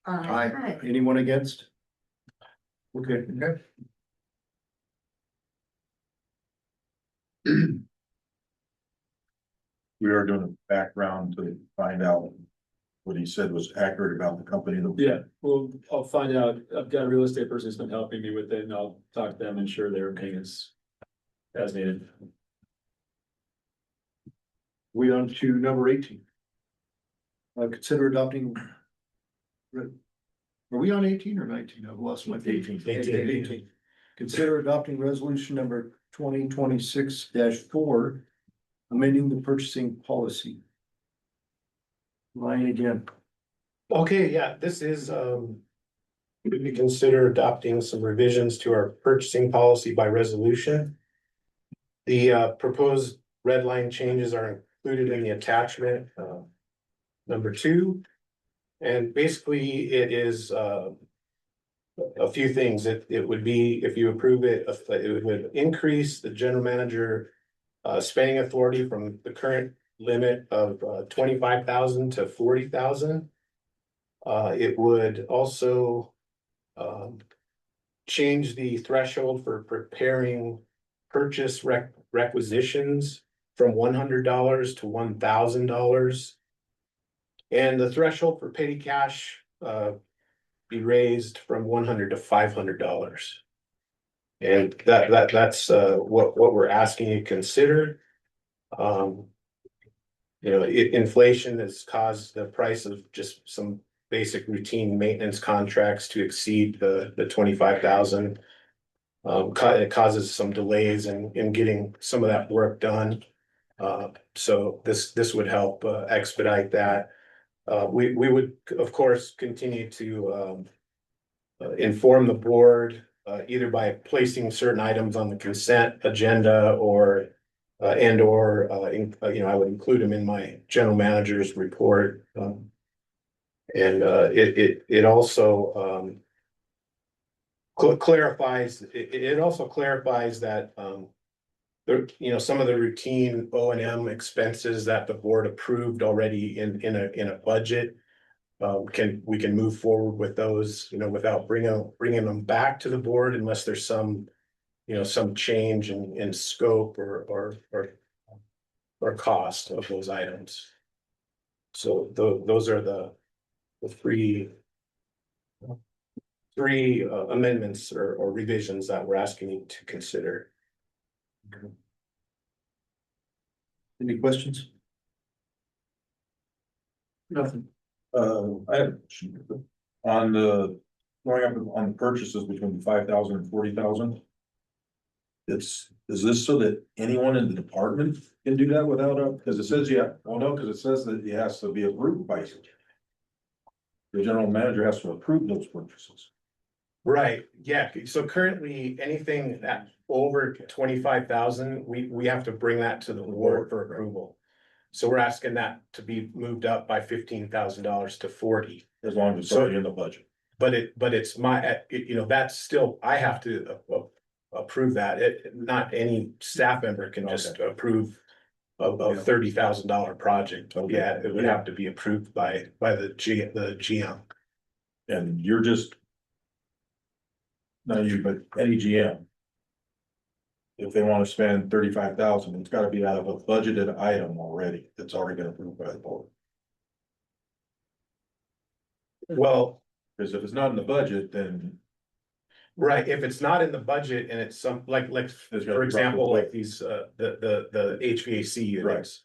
Aye. Anyone against? Okay. Okay. We are doing a background to find out what he said was accurate about the company. Yeah, well, I'll find out. I've got a real estate person who's been helping me with it, and I'll talk to them and ensure their opinion is as needed. We on to number 18. Consider adopting. Are we on 18 or 19? I've lost my. 18. 18. Consider adopting resolution number 2026-4, amending the purchasing policy. Ryan again. Okay, yeah, this is, we consider adopting some revisions to our purchasing policy by resolution. The proposed red line changes are included in the attachment, number 2. And basically it is, a few things. It would be, if you approve it, it would increase the general manager spending authority from the current limit of 25,000 to 40,000. It would also change the threshold for preparing purchase requisitions from $100 to $1,000. And the threshold for petty cash be raised from $100 to $500. And that's what we're asking you to consider. Inflation has caused the price of just some basic routine maintenance contracts to exceed the 25,000. It causes some delays in getting some of that work done. So this would help expedite that. We would, of course, continue to inform the board either by placing certain items on the consent agenda or I would include them in my general manager's report. It also clarifies. It also clarifies that some of the routine O&M expenses that the board approved already in a budget. We can move forward with those, without bringing them back to the board unless there's some change in scope or cost of those items. So those are the three amendments or revisions that we're asking you to consider. Any questions? Nothing. I have on the going up on the purchases between 5,000 and 40,000. Is this so that anyone in the department can do that without because it says, because it says that it has to be approved by you. The general manager has to approve those purchases. Right, yeah, so currently, anything that over 25,000, we have to bring that to the board for approval. So we're asking that to be moved up by $15,000 to 40. As long as it's already in the budget. But it's that's still, I have to approve that. Not any staff member can just approve a $30,000 project. Yeah, it would have to be approved by the GM. And you're just. Not you, but any GM. if they wanna spend 35,000, it's gotta be out of a budgeted item already, that's already been approved by the board. Well, Cause if it's not in the budget, then right, if it's not in the budget and it's some, like, There's gotta for be example, proper- like these, the HVAC units.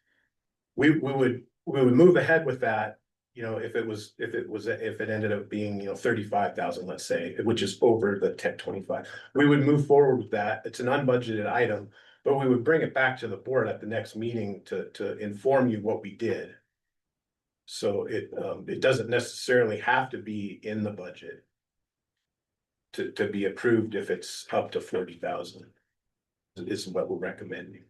We would move ahead with that, you know, if it ended up being, you know, 35,000, let's say, which is over the 1025. We would move forward with that. It's an unbudgeted item, but we would bring it back to the board at the next meeting to inform you what we did. So it doesn't necessarily have to be in the budget to be approved if it's up to 40,000 is what we're recommending.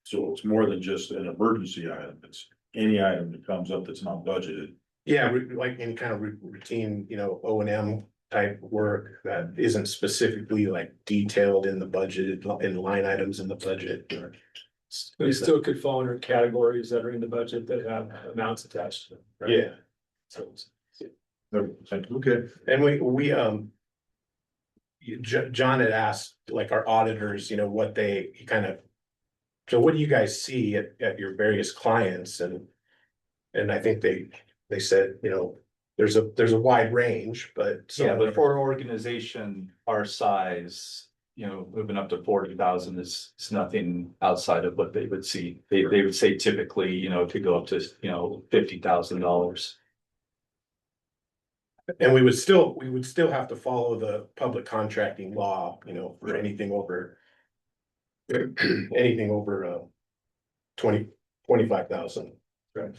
so it's more than just an emergency item, it's any item that comes up that's not budgeted. Yeah, like any kind of routine, you know, O&M type work that isn't specifically like detailed in the budget, in line items in the budget. But it still could fall under categories that are in the budget that have amounts attached to them. right? Yeah, So Okay. and we John had asked like our auditors, you know, what he kind of. So what do you guys see at your various clients and I think they said, you know, there's a wide range, but. Yeah, but for an organization our size, you know, moving up to 40,000 is nothing outside of what they would see. They would say typically, you know, to go up to, you know, $50,000. And we would still have to follow the public contracting law, you know, for anything over. Anything over 25,000. Right.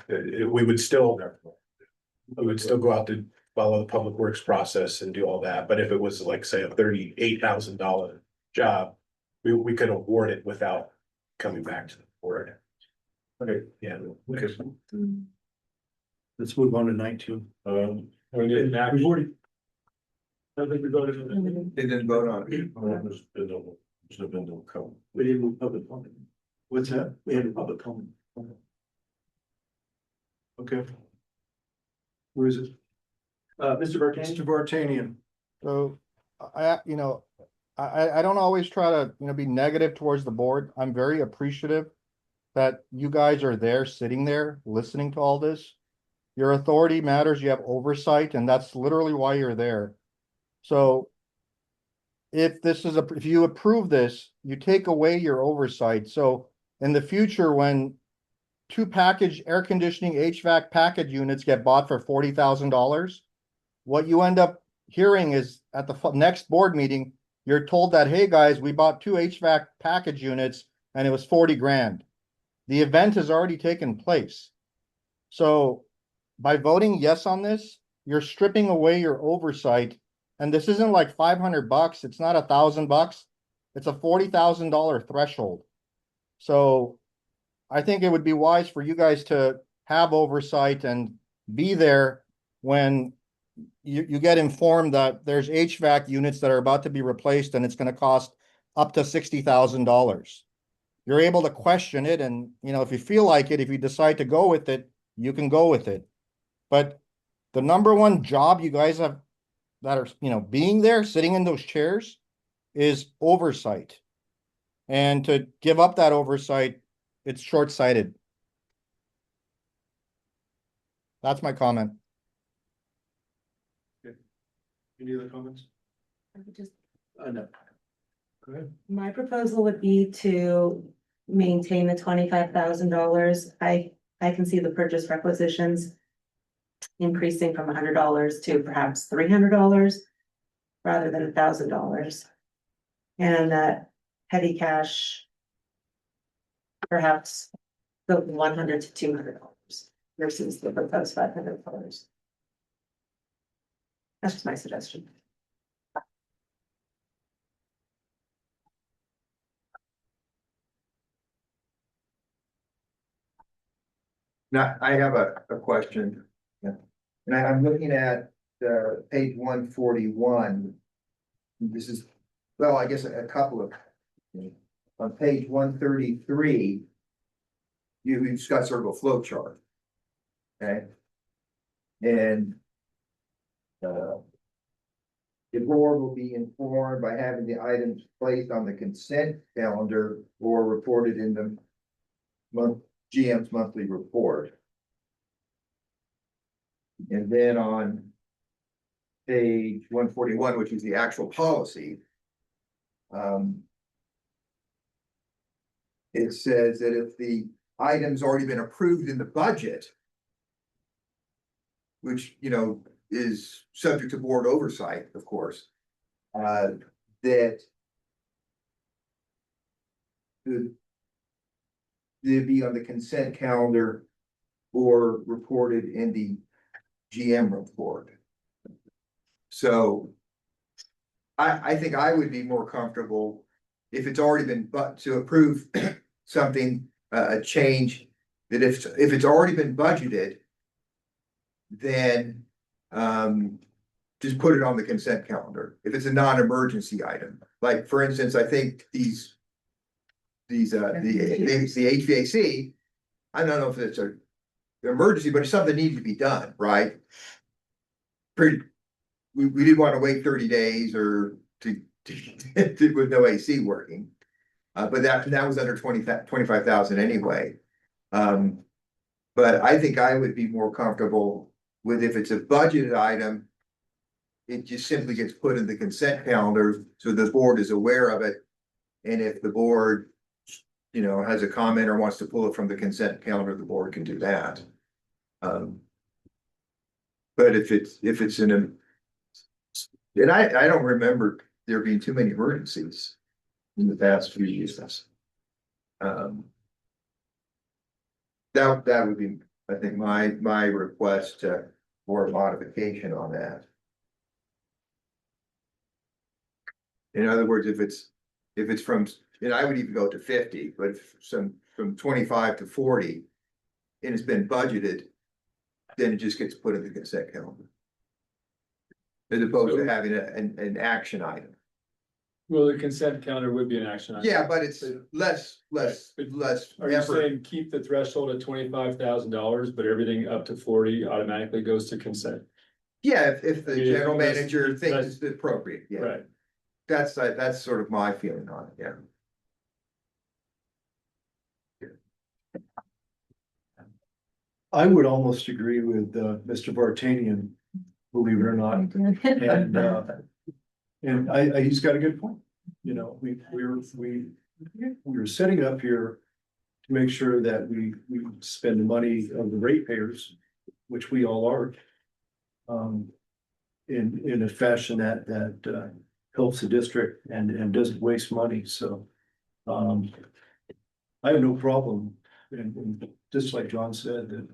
We would still go out to follow the public works process and do all that, but if it was like, say, a $38,000 job. We could award it without coming back to the board. Okay. Yeah. Okay. Let's move on to 19. we need an action. We've already, I think we voted on it. They didn't vote on it. There's been no comment. we didn't move public comment. What's that? We had a public comment. Okay. Where is it? Mr. Bertrand? Mr. Vartanian. So I don't always try to, be negative towards the board. I'm very appreciative that you guys are there, sitting there, listening to all this. Your authority matters, you have oversight, and that's literally why you're there. So if you approve this, you take away your oversight. So in the future, when two air conditioning HVAC package units get bought for $40,000, what you end up hearing is at the next board meeting, you're told that, hey guys, we bought two HVAC package units and it was 40 grand. The event has already taken place. So by voting yes on this, you're stripping away your oversight. And this isn't like $500. It's not $1,000. It's a $40,000 threshold. So I think it would be wise for you guys to have oversight and be there when you get informed that there's HVAC units that are about to be replaced and it's going to cost up to $60,000. You're able to question it, and if you feel like it, if you decide to go with it, you can go with it. But the number one job you guys have that are being there, sitting in those chairs, is oversight. And to give up that oversight, it's short-sighted. That's my comment. Any other comments? No. Go ahead. My proposal would be to maintain the $25,000. I can see the purchase requisitions increasing from $100 to perhaps $300 rather than $1,000. And that petty cash perhaps the $100 to $200 versus the proposed $500. That's just my suggestion. Now, I have a question. And I'm looking at page 141. This is, well, I guess a couple of, on page 133, you've got sort of a flow chart. Okay. And the board will be informed by having the items placed on the consent calendar or reported in the GM's monthly report. And then on page 141, which is the actual policy, it says that if the item's already been approved in the budget, which, you know, is subject to board oversight, of course, that they'd be on the consent calendar or reported in the GM report. So I think I would be more comfortable if it's already been, but to approve something, a change, that if it's already been budgeted, then just put it on the consent calendar. If it's a non-emergency item, like for instance, I think the HVAC, I don't know if it's an emergency, but it's something that needs to be done, right? We didn't want to wait 30 days or to with no AC working. But that was under 25,000 anyway. But I think I would be more comfortable with if it's a budgeted item, it just simply gets put in the consent calendar so the board is aware of it. And if the board, you know, has a comment or wants to pull it from the consent calendar, the board can do that. But if it's in and I don't remember there being too many emergencies in the past few years. That would be, I think, my request for a modification on that. In other words, if it's from, and I would even go to 50, but if from 25 to 40, and it's been budgeted, then it just gets put in the consent calendar. As opposed to having an action item. Well, the consent calendar would be an action item. Yeah, but it's less Are you effort. saying keep the threshold at $25,000, but everything up to 40 automatically goes to consent? Yeah, if the I mean, general that's- manager thinks that's- it's appropriate, yeah. Right. That's sort of my feeling on it, yeah. I would almost agree with Mr. Vartanian, believe it or not. And he's got a good point. You know, we were setting up here to make sure that we spend the money of the ratepayers, which we all are, in a fashion that helps the district and doesn't waste money. So I have no problem. And just like John said, that,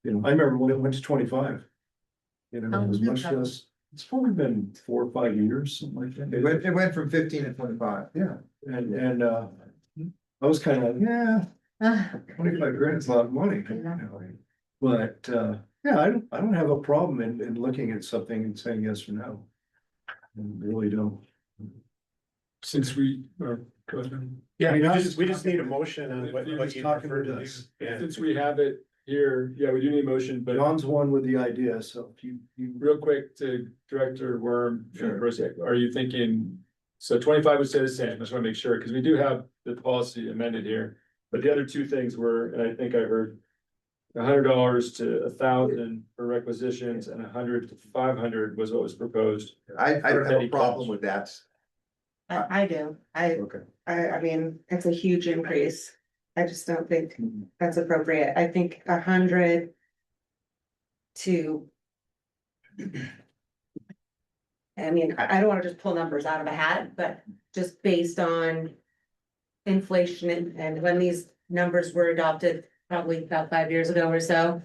you know, I remember when it went to 25. You know, it was much less, it's probably been 4 or 5 years, something like that. It went from 15 to 25. Yeah, and I was kind of like, yeah, 25 grand is a lot of money. You know, but yeah, I don't have a problem in looking at something and saying yes or no. I really don't. Since we are. Go ahead. Yeah, we just need a motion on what you prefer to do. Yeah. Since we have it here, yeah, we do need a motion, but John's one with the idea, so if you real quick to Director Worm, Sure. are you thinking, so 25 would stay the same, I just wanna make sure, because we do have the policy amended here. But the other two things were, and I think I heard $100 to 1,000 for requisitions and 100 to 500 was what was proposed. I don't have Petty a problem cash. with that. I do. Okay. I mean, it's a huge increase. I just don't think that's appropriate. I think 100 to. I mean, I don't wanna just pull numbers out of a hat, but just based on inflation and when these numbers were adopted, probably about 5 years ago or so.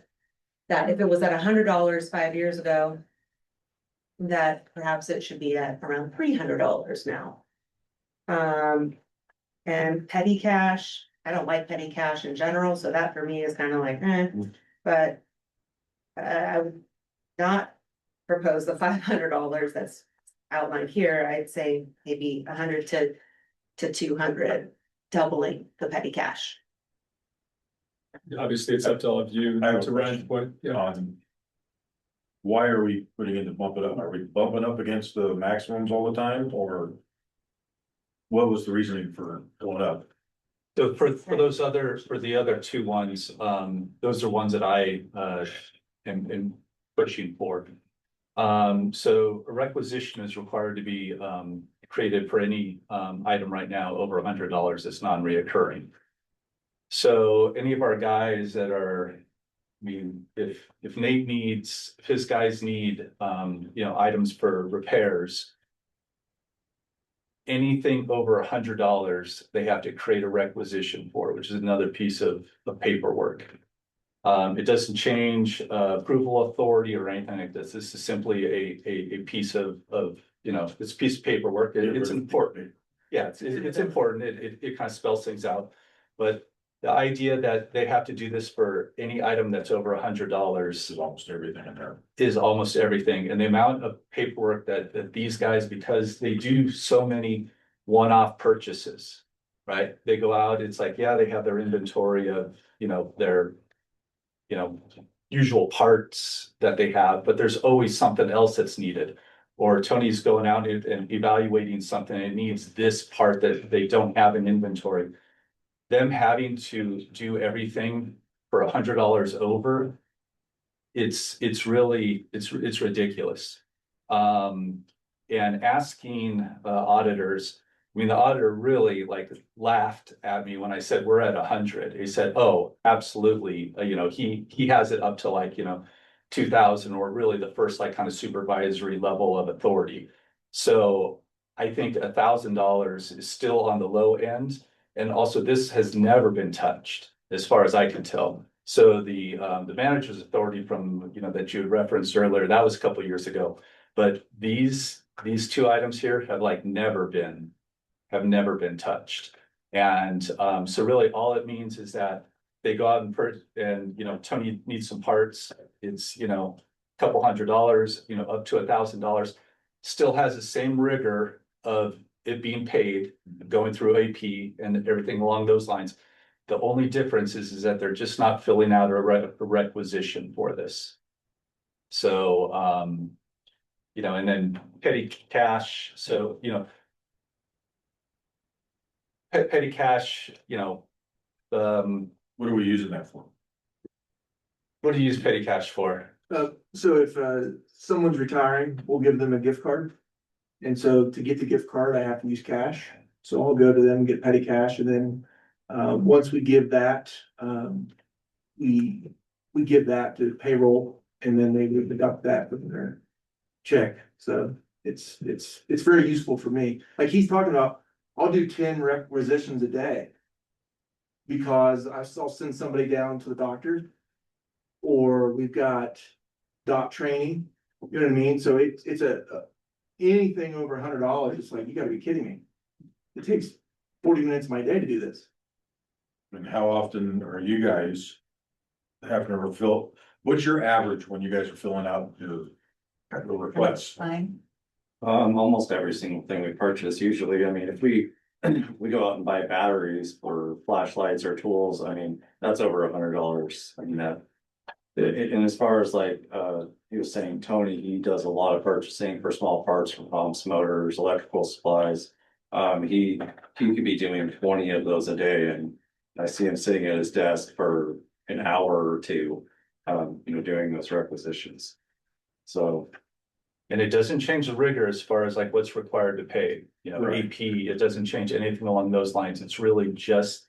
That if it was at $100 5 years ago, that perhaps it should be at around $300 now. And petty cash, I don't like petty cash in general, so that for me is kind of like, but. I would not propose the $500 that's outlined here, I'd say maybe 100 to 200, doubling the petty cash. Obviously, it's up to all of you I have a to run what, yeah. why are we putting in to bump it up? Are we bumping up against the maximums all the time, or? What was the reasoning for going up? So for the other two ones, those are ones that I, am pushing for. So a requisition is required to be, created for any, item right now over $100 that's non-reoccurring. So any of our guys that are, I mean, if Nate needs, if his guys need, items for repairs. Anything over $100, they have to create a requisition for, which is another piece of paperwork. It doesn't change, approval authority or anything like this. This is simply a piece of, it's a piece of paperwork. It's important. Yeah, it's important. It kind of spells things out. But the idea that they have to do this for any item that's over $100 Is almost everything in there. is almost everything. And the amount of paperwork that these guys, because they do so many one-off purchases, right? They go out, it's like, yeah, they have their inventory of, their, usual parts that they have, but there's always something else that's needed. Or Tony's going out and evaluating something and it needs this part that they don't have in inventory. Them having to do everything for $100 over, it's really, it's ridiculous. And asking auditors, I mean, the auditor really like laughed at me when I said we're at 100. He said, "Oh, absolutely." He has it up to like 2,000, or really the first like kind of supervisory level of authority. So I think $1,000 is still on the low end. And also this has never been touched as far as I can tell. So the manager's authority from, that you had referenced earlier, that was a couple of years ago. But these two items here have like never been touched. And so really all it means is that they go out and Tony needs some parts. It's, couple $100, up to $1,000, still has the same rigor of it being paid, going through AP and everything along those lines. The only difference is that they're just not filling out a requisition for this. So, and then petty cash. So, petty cash, What are we using that for? what do you use petty cash for? So if someone's retiring, we'll give them a gift card. And so to get the gift card, I have to use cash. So I'll go to them, get petty cash, and then once we give that, we give that to payroll, and then they would deduct that from their check. So it's very useful for me. Like he's talking about, I'll do 10 requisitions a day because I'll send somebody down to the doctor, or we've got doc training. You know what I mean? So it's anything over $100. It's like, you gotta be kidding me. It takes 40 minutes of my day to do this. And how often are you guys having to refill? What's your average when you guys are filling out your requests? Fine. Almost every single thing we purchase, usually, I mean, if we go out and buy batteries for flashlights or tools, I mean, that's over $100. I mean, and as far as like, he was saying, Tony, he does a lot of purchasing for small parts for pumps, motors, electrical supplies. He could be doing 20 of those a day, and I see him sitting at his desk for an hour or two, doing those requisitions. So. And it doesn't change the rigor as far as like what's required to pay, Right. AP, it doesn't change anything along those lines. It's really just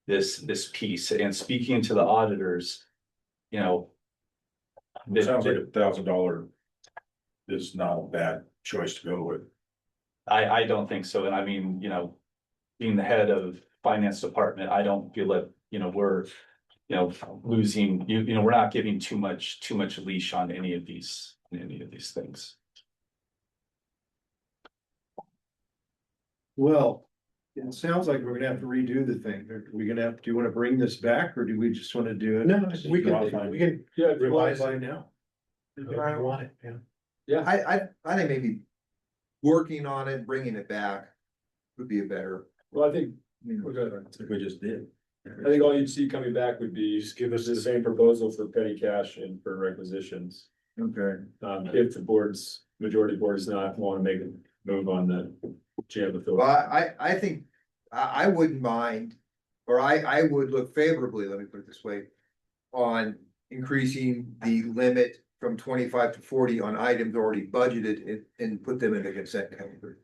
this piece. And speaking to the auditors, It sounds like $1,000 is not a bad choice to go with. I don't think so. And I mean, being the head of finance department, I don't feel that, we're, losing, we're not giving too much leash on any of these things. Well, it sounds like we're gonna have to redo the thing. Are we gonna do you wanna bring this back, or do we just wanna do it? No, we can Yeah, Revise by now. If you want it, yeah. Yeah, I think maybe working on it, bringing it back would be a better. well, I think, Like we just did. I think all you'd see coming back would be just give us the same proposal for petty cash and for requisitions. Okay. If the majority board does not want to make a move on the jam authority. Well, I think, I wouldn't mind, or I would look favorably, let me put it this way. On increasing the limit from 25 to 40 on items already budgeted and put them in the consent calendar.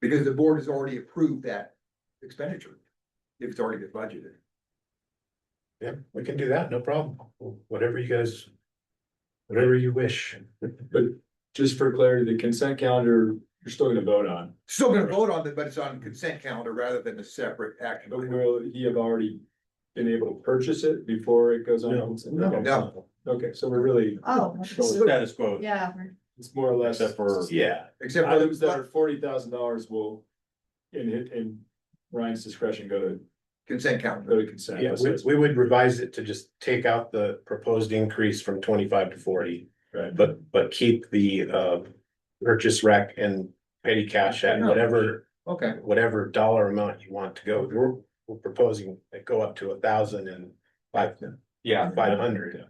Because the board has already approved that expenditure, if it's already been budgeted. Yeah, we can do that, no problem. Whatever you guys, whatever you wish. But just for clarity, the consent calendar, you're still gonna vote on. Still gonna vote on it, but it's on consent calendar rather than a separate action. But will he have already been able to purchase it before it goes on? No, consent? no. Okay. No. Okay, so we're really, Oh, Status quo. yeah. it's more or less. Except for- Yeah, Except for Items that are $40,000 will, in Ryan's discretion, go consent calendar. to consent. yeah, we would revise it to just take out the proposed increase from 25 to 40. Right. But keep the purchase rec and petty cash at Okay. whatever dollar amount you want to go. We're proposing it go up to 1,000 and 500.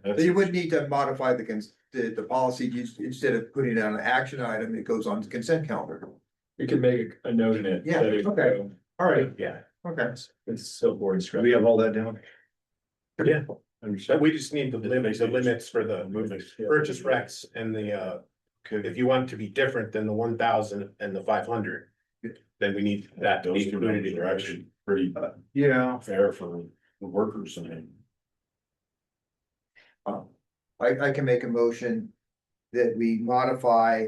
So you wouldn't need to modify the policy, instead of putting it on an action item, it goes on the consent calendar. We can make a note in it. Yeah, that it- okay. All right, yeah, Okay. It's still board discretion. We have all that down. yeah. Understood. We just need the limits for the purchase recs and the if you want it to be different than the 1,000 and the 500. Then we need that to Those be two included numbers in are the actually pretty Yeah, fair for the workers and. I can make a motion that we modify,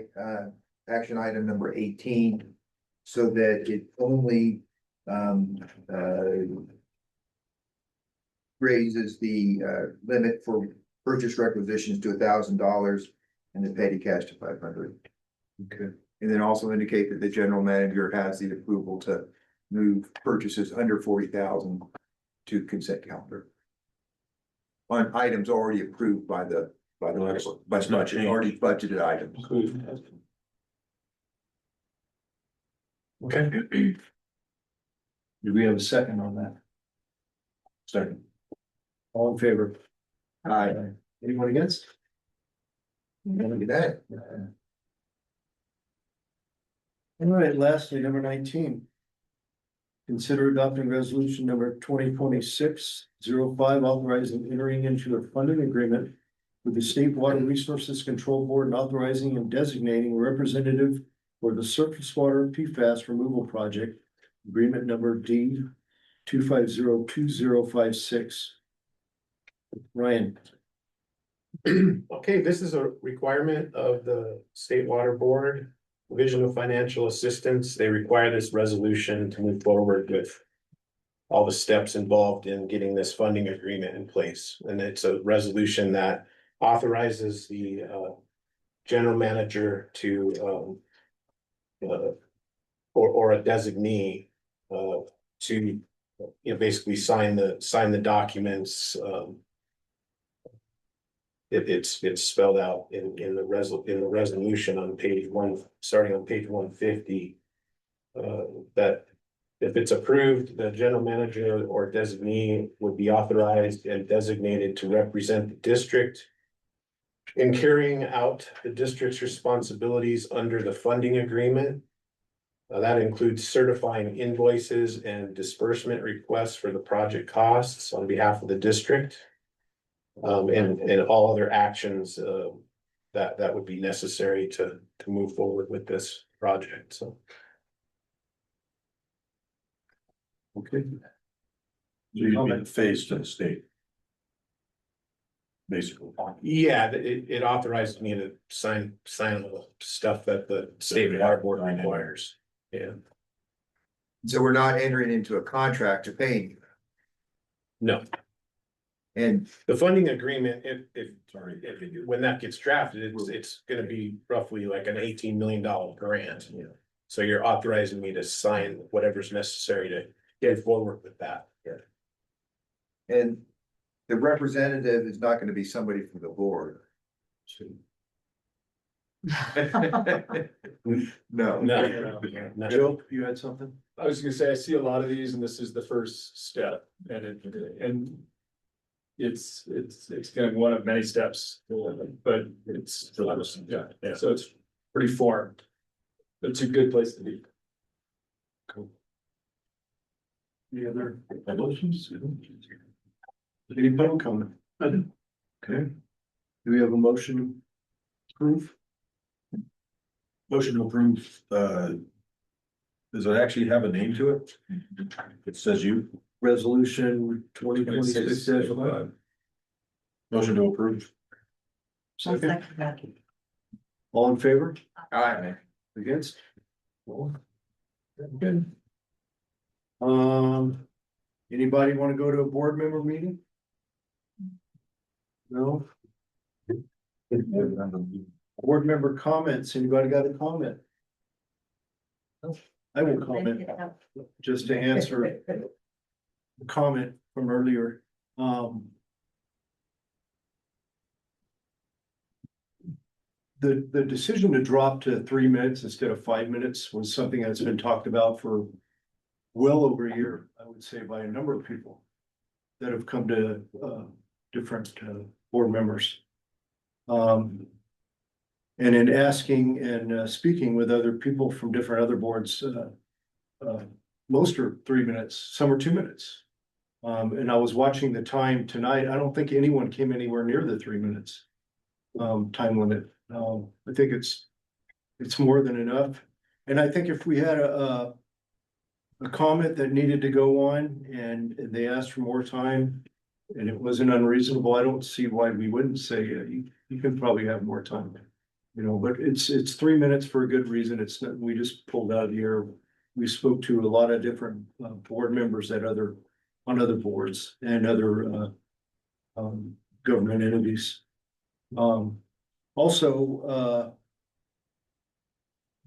action item number 18. So that it only, raises the, limit for purchase requisitions to $1,000 and the petty cash to 500. okay. And then also indicate that the general manager has the approval to move purchases under 40,000 to consent calendar. On items already approved by the That's budget, not changed. already budgeted items. Okay. Do we have a second on that? Second. All in favor? Aye. Anyone against? Look at that. All right, lastly, number 19. Consider adopting resolution number 2026-05, authorizing entering into a funding agreement with the State Water Resources Control Board and authorizing and designating a representative for the surface water PFAS removal project, agreement number D 2502056. Ryan. Okay, this is a requirement of the State Water Board, Division of Financial Assistance. They require this resolution to move forward with all the steps involved in getting this funding agreement in place. And it's a resolution that authorizes the general manager to or a designee to basically sign the documents. It's spelled out in the resolution on page 1, starting on page 150. That if it's approved, the general manager or designee would be authorized and designated to represent the district in carrying out the district's responsibilities under the funding agreement. That includes certifying invoices and disbursement requests for the project costs on behalf of the district. And all other actions that would be necessary to move forward with this project, so. Okay. So you'd be the face to the state. Basically. Yeah, it authorized me to sign the stuff that the State Water Board requires, yeah. So we're not entering into a contract to pay you. No, And the funding agreement, if Sorry. when that gets drafted, it's gonna be roughly like an $18 million grant. Yeah. So you're authorizing me to sign whatever's necessary to get forward with that. and the representative is not gonna be somebody from the board. No. No. Joe, you had something? I was gonna say, I see a lot of these and this is the first step and it's kind of one of many steps, but it's, yeah, so it's pretty formed. It's a good place to be. Any other motions? Any public comment? Okay. Do we have a motion to approve? Motion to approve, does it actually have a name to it? It says you, Resolution 2026-5. motion to approve. Second. All in favor? Aye. Against? Good. Anybody want to go to a board member meeting? No? Board member comments, anybody got a comment? I will comment, just to answer a comment from earlier. The decision to drop to 3 minutes instead of 5 minutes was something that's been talked about for well over a year, I would say, by a number of people that have come to different board members. And in asking and speaking with other people from different other boards, most are 3 minutes, some are 2 minutes. And I was watching the time tonight. I don't think anyone came anywhere near the 3 minutes time limit. I think it's more than enough. And I think if we had a comment that needed to go on and they asked for more time and it wasn't unreasonable, I don't see why we wouldn't say, you can probably have more time. You know, but it's 3 minutes for a good reason. It's not, we just pulled out of the air. We spoke to a lot of different board members on other boards and other government entities. Also,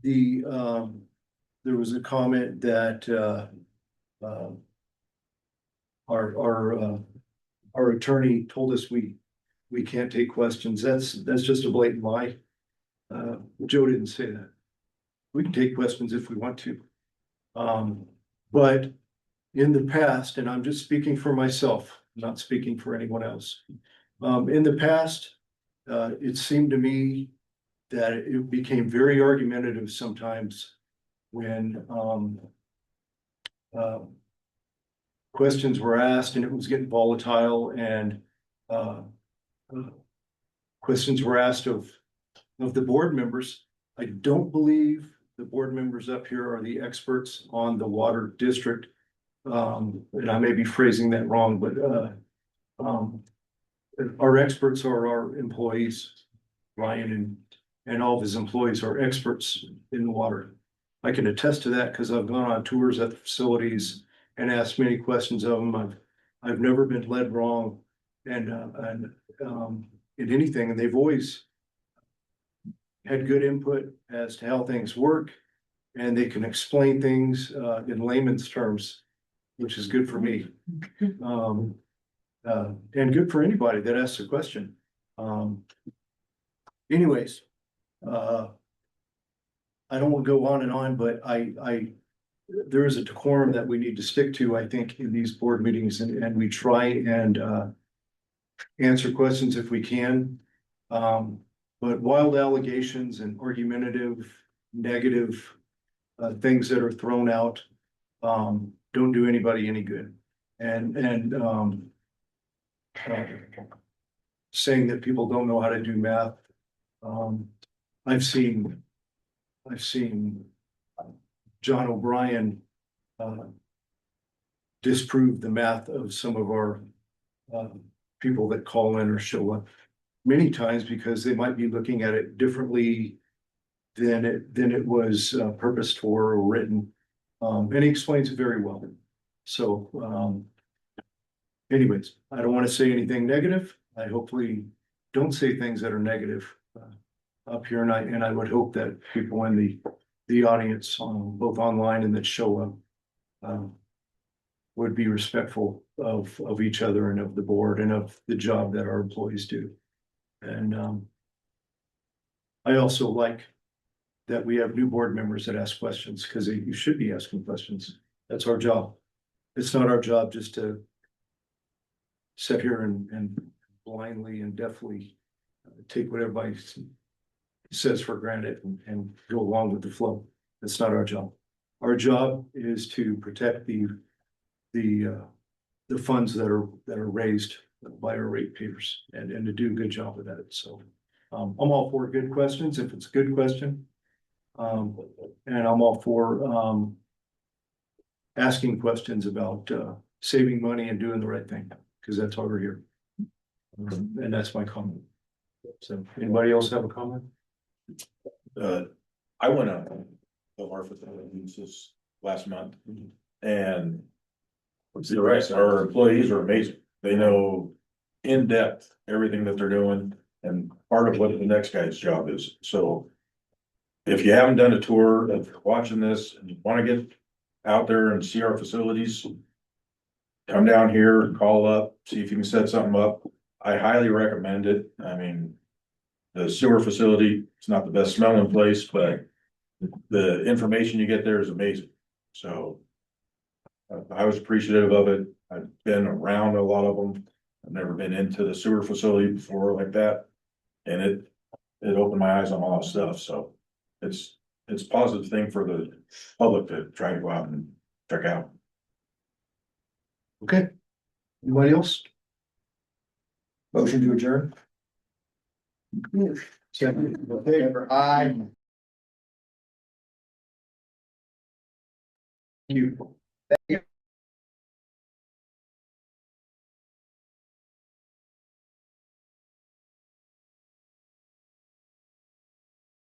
there was a comment that our attorney told us we can't take questions. That's just a blatant lie. Joe didn't say that. We can take questions if we want to. But in the past, and I'm just speaking for myself, not speaking for anyone else. In the past, it seemed to me that it became very argumentative sometimes when questions were asked and it was getting volatile and questions were asked of the board members. I don't believe the board members up here are the experts on the water district. And I may be phrasing that wrong, but our experts are our employees. Ryan and all of his employees are experts in the water. I can attest to that because I've gone on tours at the facilities and asked many questions of them. I've never been led wrong and in anything, and they've always had good input as to how things work, and they can explain things in layman's terms, which is good for me. And good for anybody that asks a question. Anyways, I don't want to go on and on, but there is a decorum that we need to stick to, I think, in these board meetings, and we try and answer questions if we can. But wild allegations and argumentative, negative things that are thrown out don't do anybody any good. And saying that people don't know how to do math. I've seen John O'Brien disprove the math of some of our people that call in or show up many times because they might be looking at it differently than it was purposed for or written. And he explains it very well. So anyways, I don't want to say anything negative. I hopefully don't say things that are negative up here, and I would hope that people in the audience, both online and that show up, would be respectful of each other and of the board and of the job that our employees do. And I also like that we have new board members that ask questions because you should be asking questions. That's our job. It's not our job just to sit here and blindly and deftly take what everybody says for granted and go along with the flow. That's not our job. Our job is to protect the funds that are raised by our ratepayers and to do a good job of that. So I'm all for good questions if it's a good question. And I'm all for asking questions about saving money and doing the right thing, because that's why we're here. And that's my comment. So anybody else have a comment? I went out to our facilities this last month and our employees are amazing. They know in depth everything that they're doing and part of what the next guy's job is. So if you haven't done a tour, if you're watching this and you want to get out there and see our facilities, come down here, call up, see if you can set something up. I highly recommend it. I mean, the sewer facility, it's not the best smelling place, but the information you get there is amazing. So I was appreciative of it. I've been around a lot of them. I've never been into the sewer facility before like that. And it opened my eyes on a lot of stuff. So it's a positive thing for the public to try to go out and check out. Okay. Anybody else? Motion to adjourn? Second. Okay, aye. Thank you.